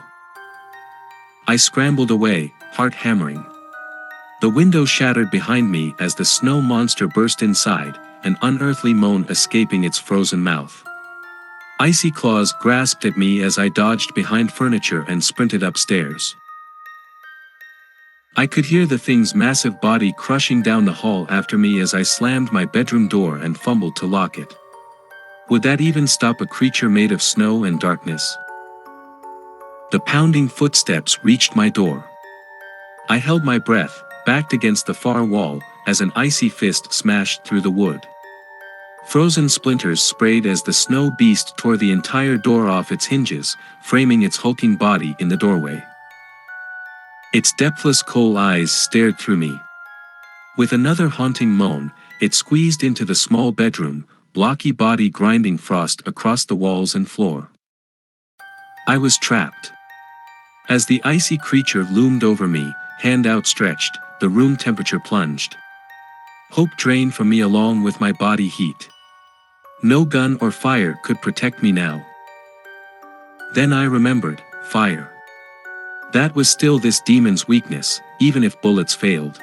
I scrambled away, heart hammering. The window shattered behind me as the snow monster burst inside, an unearthly moan escaping its frozen mouth. Icy claws grasped at me as I dodged behind furniture and sprinted upstairs. I could hear the thing's massive body crushing down the hall after me as I slammed my bedroom door and fumbled to lock it. Would that even stop a creature made of snow and darkness? The pounding footsteps reached my door. I held my breath, backed against the far wall, as an icy fist smashed through the wood. Frozen splinters sprayed as the snow beast tore the entire door off its hinges, framing its hulking body in the doorway. Its depthless coal eyes stared through me. With another haunting moan, it squeezed into the small bedroom, blocky body grinding frost across the walls and floor. I was trapped. As the icy creature loomed over me, hand outstretched, the room temperature plunged. Hope drained from me along with my body heat. No gun or fire could protect me now. Then I remembered, fire. That was still this demon's weakness, even if bullets failed.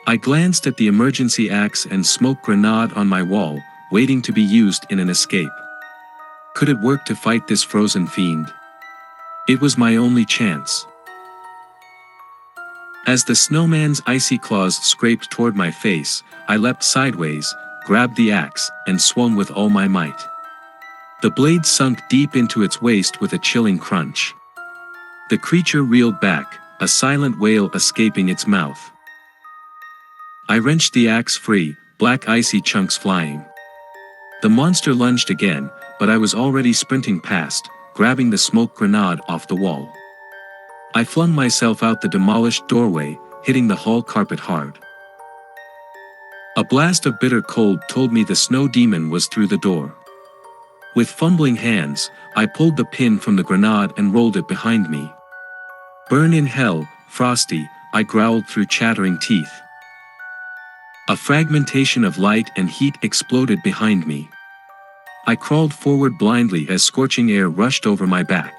I glanced at the emergency axe and smoke grenade on my wall, waiting to be used in an escape. Could it work to fight this frozen fiend? It was my only chance. As the snowman's icy claws scraped toward my face, I leapt sideways, grabbed the axe, and swung with all my might. The blade sunk deep into its waist with a chilling crunch. The creature reeled back, a silent wail escaping its mouth. I wrenched the axe free, black icy chunks flying. The monster lunged again, but I was already sprinting past, grabbing the smoke grenade off the wall. I flung myself out the demolished doorway, hitting the hall carpet hard. A blast of bitter cold told me the snow demon was through the door. With fumbling hands, I pulled the pin from the grenade and rolled it behind me. Burn in hell, Frosty, I growled through chattering teeth. A fragmentation of light and heat exploded behind me. I crawled forward blindly as scorching air rushed over my back.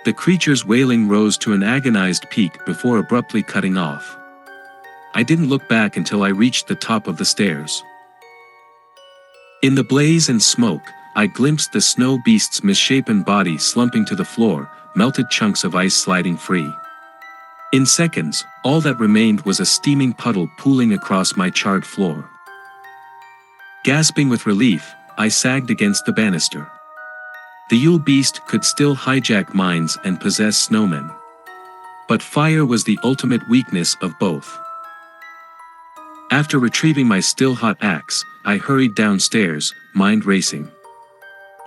The creature's wailing rose to an agonized peak before abruptly cutting off. I didn't look back until I reached the top of the stairs. In the blaze and smoke, I glimpsed the snow beast's misshapen body slumping to the floor, melted chunks of ice sliding free. In seconds, all that remained was a steaming puddle pooling across my charred floor. Gasping with relief, I sagged against the banister. The Yule Beast could still hijack minds and possess snowmen. But fire was the ultimate weakness of both. After retrieving my still-hot axe, I hurried downstairs, mind racing.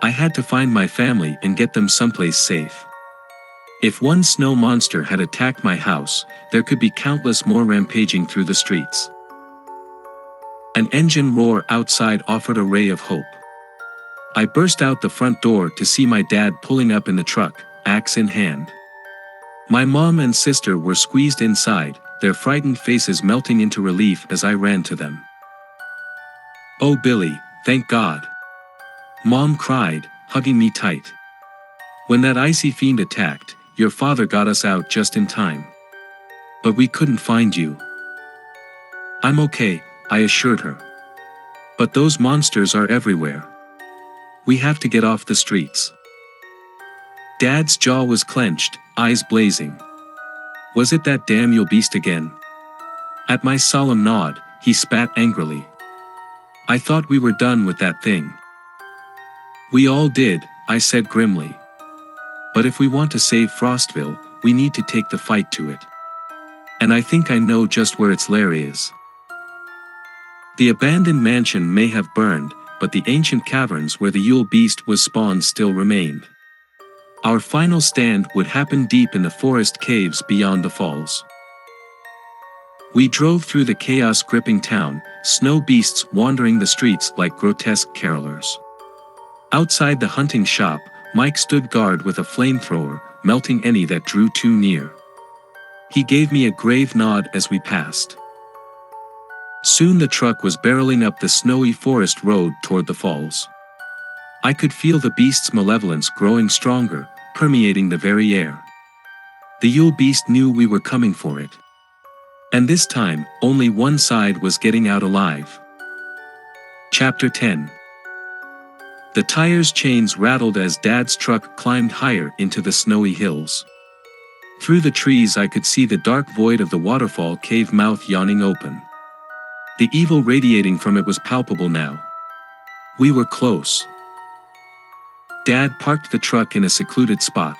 I had to find my family and get them someplace safe. If one snow monster had attacked my house, there could be countless more rampaging through the streets. An engine roar outside offered a ray of hope. I burst out the front door to see my dad pulling up in the truck, axe in hand. My mom and sister were squeezed inside, their frightened faces melting into relief as I ran to them. "Oh Billy, thank God!" Mom cried, hugging me tight. "When that icy fiend attacked, your father got us out just in time. But we couldn't find you." "I'm okay," I assured her. "But those monsters are everywhere. We have to get off the streets." Dad's jaw was clenched, eyes blazing. "Was it that damn Yule Beast again?" At my solemn nod, he spat angrily. "I thought we were done with that thing." "We all did," I said grimly. "But if we want to save Frostville, we need to take the fight to it. And I think I know just where its lair is." The abandoned mansion may have burned, but the ancient caverns where the Yule Beast was spawned still remained. Our final stand would happen deep in the forest caves beyond the falls. We drove through the chaos-gripping town, snow beasts wandering the streets like grotesque carolers. Outside the hunting shop, Mike stood guard with a flamethrower, melting any that drew too near. He gave me a grave nod as we passed. Soon the truck was barreling up the snowy forest road toward the falls. I could feel the beast's malevolence growing stronger, permeating the very air. The Yule Beast knew we were coming for it. And this time, only one side was getting out alive. Chapter 10. The tires' chains rattled as Dad's truck climbed higher into the snowy hills. Through the trees I could see the dark void of the waterfall cave mouth yawning open. The evil radiating from it was palpable now. We were close. Dad parked the truck in a secluded spot.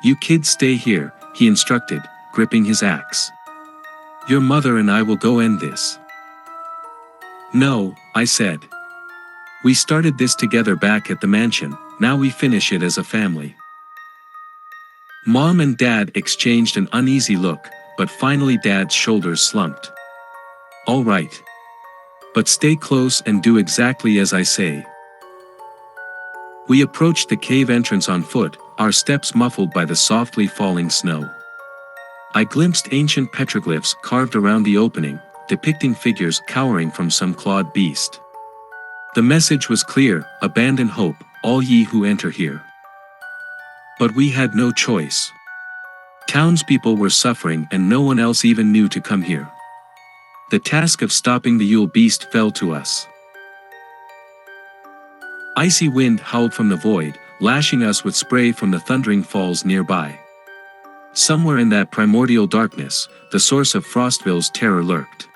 "You kids stay here," he instructed, gripping his axe. "Your mother and I will go end this." "No," I said. "We started this together back at the mansion, now we finish it as a family." Mom and Dad exchanged an uneasy look, but finally Dad's shoulders slumped. "All right. But stay close and do exactly as I say." We approached the cave entrance on foot, our steps muffled by the softly falling snow. I glimpsed ancient petroglyphs carved around the opening, depicting figures cowering from some clawed beast. The message was clear: abandon hope, all ye who enter here. But we had no choice. Townspeople were suffering and no one else even knew to come here. The task of stopping the Yule Beast fell to us. Icy wind howled from the void, lashing us with spray from the thundering falls nearby. Somewhere in that primordial darkness, the source of Frostville's terror lurked.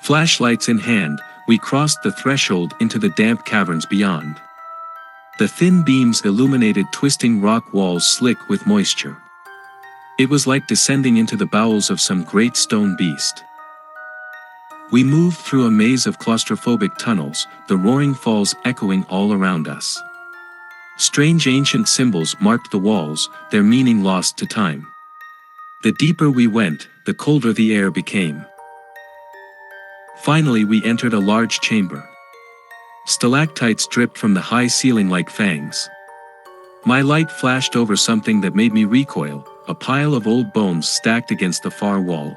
Flashlights in hand, we crossed the threshold into the damp caverns beyond. The thin beams illuminated twisting rock walls slick with moisture. It was like descending into the bowels of some great stone beast. We moved through a maze of claustrophobic tunnels, the roaring falls echoing all around us. Strange ancient symbols marked the walls, their meaning lost to time. The deeper we went, the colder the air became. Finally we entered a large chamber. Stalactites dripped from the high ceiling like fangs. My light flashed over something that made me recoil, a pile of old bones stacked against the far wall.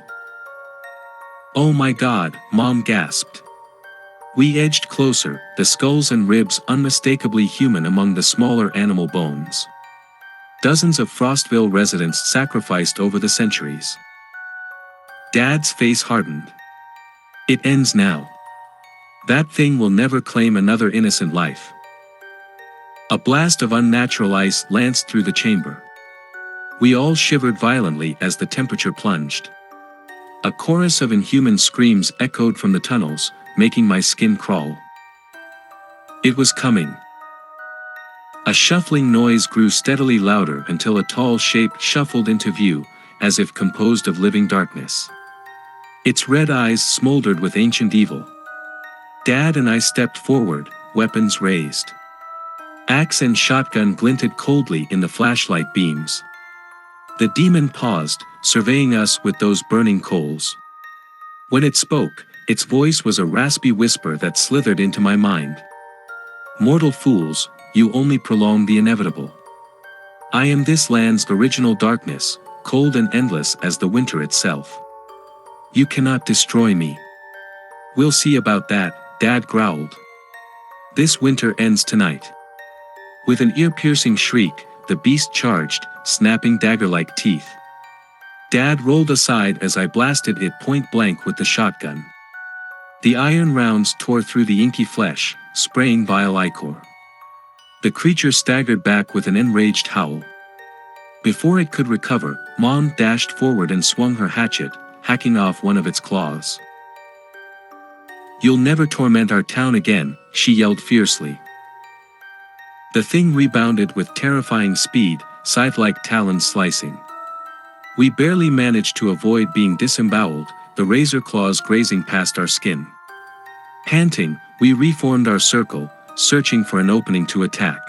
"Oh my God," Mom gasped. We edged closer, the skulls and ribs unmistakably human among the smaller animal bones. Dozens of Frostville residents sacrificed over the centuries. Dad's face hardened. It ends now. That thing will never claim another innocent life. A blast of unnatural ice lanced through the chamber. We all shivered violently as the temperature plunged. A chorus of inhuman screams echoed from the tunnels, making my skin crawl. It was coming. A shuffling noise grew steadily louder until a tall shape shuffled into view, as if composed of living darkness. Its red eyes smoldered with ancient evil. Dad and I stepped forward, weapons raised. Axe and shotgun glinted coldly in the flashlight beams. The demon paused, surveying us with those burning coals. When it spoke, its voice was a raspy whisper that slithered into my mind. Mortal fools, you only prolong the inevitable. I am this land's original darkness, cold and endless as the winter itself. You cannot destroy me. We'll see about that, Dad growled. This winter ends tonight. With an ear-piercing shriek, the beast charged, snapping dagger-like teeth. Dad rolled aside as I blasted it point-blank with the shotgun. The iron rounds tore through the inky flesh, spraying vile ichor. The creature staggered back with an enraged howl. Before it could recover, Mom dashed forward and swung her hatchet, hacking off one of its claws. "You'll never torment our town again," she yelled fiercely. The thing rebounded with terrifying speed, scythe-like talons slicing. We barely managed to avoid being disemboweled, the razor claws grazing past our skin. Panting, we reformed our circle, searching for an opening to attack.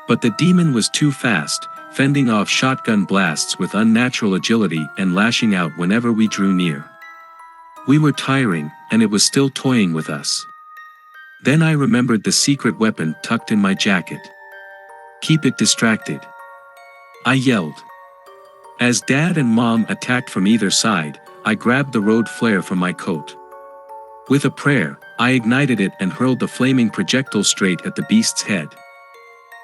But the demon was too fast, fending off shotgun blasts with unnatural agility and lashing out whenever we drew near. We were tiring, and it was still toying with us. Then I remembered the secret weapon tucked in my jacket. "Keep it distracted," I yelled. As Dad and Mom attacked from either side, I grabbed the road flare from my coat. With a prayer, I ignited it and hurled the flaming projectile straight at the beast's head.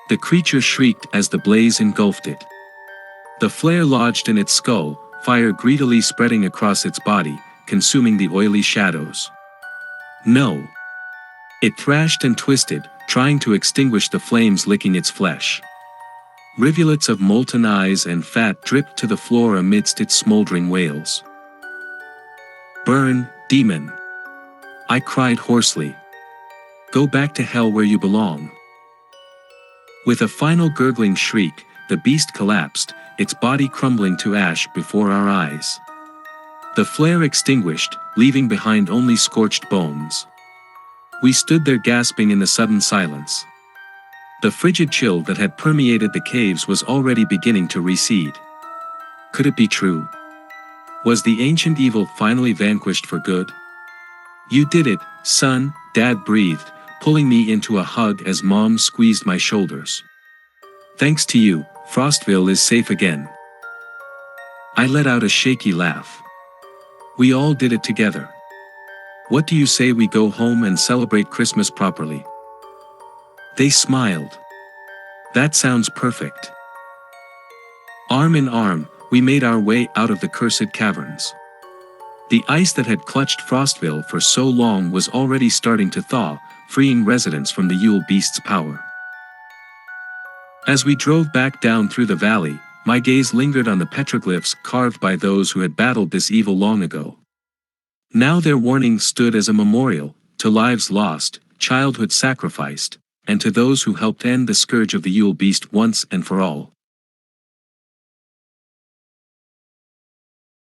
The creature shrieked as the blaze engulfed it. The flare lodged in its skull, fire greedily spreading across its body, consuming the oily shadows. No! It thrashed and twisted, trying to extinguish the flames licking its flesh. Rivulets of molten eyes and fat dripped to the floor amidst its smoldering wails. "Burn, demon!" I cried hoarsely. "Go back to hell where you belong." With a final gurgling shriek, the beast collapsed, its body crumbling to ash before our eyes. The flare extinguished, leaving behind only scorched bones. We stood there gasping in the sudden silence. The frigid chill that had permeated the caves was already beginning to recede. Could it be true? Was the ancient evil finally vanquished for good? "You did it, son," Dad breathed, pulling me into a hug as Mom squeezed my shoulders. "Thanks to you, Frostville is safe again." I let out a shaky laugh. "We all did it together. What do you say we go home and celebrate Christmas properly?" They smiled. "That sounds perfect." Arm in arm, we made our way out of the cursed caverns. The ice that had clutched Frostville for so long was already starting to thaw, freeing residents from the Yule Beast's power. As we drove back down through the valley, my gaze lingered on the petroglyphs carved by those who had battled this evil long ago. Now their warning stood as a memorial, to lives lost, childhood sacrificed, and to those who helped end the scourge of the Yule Beast once and for all.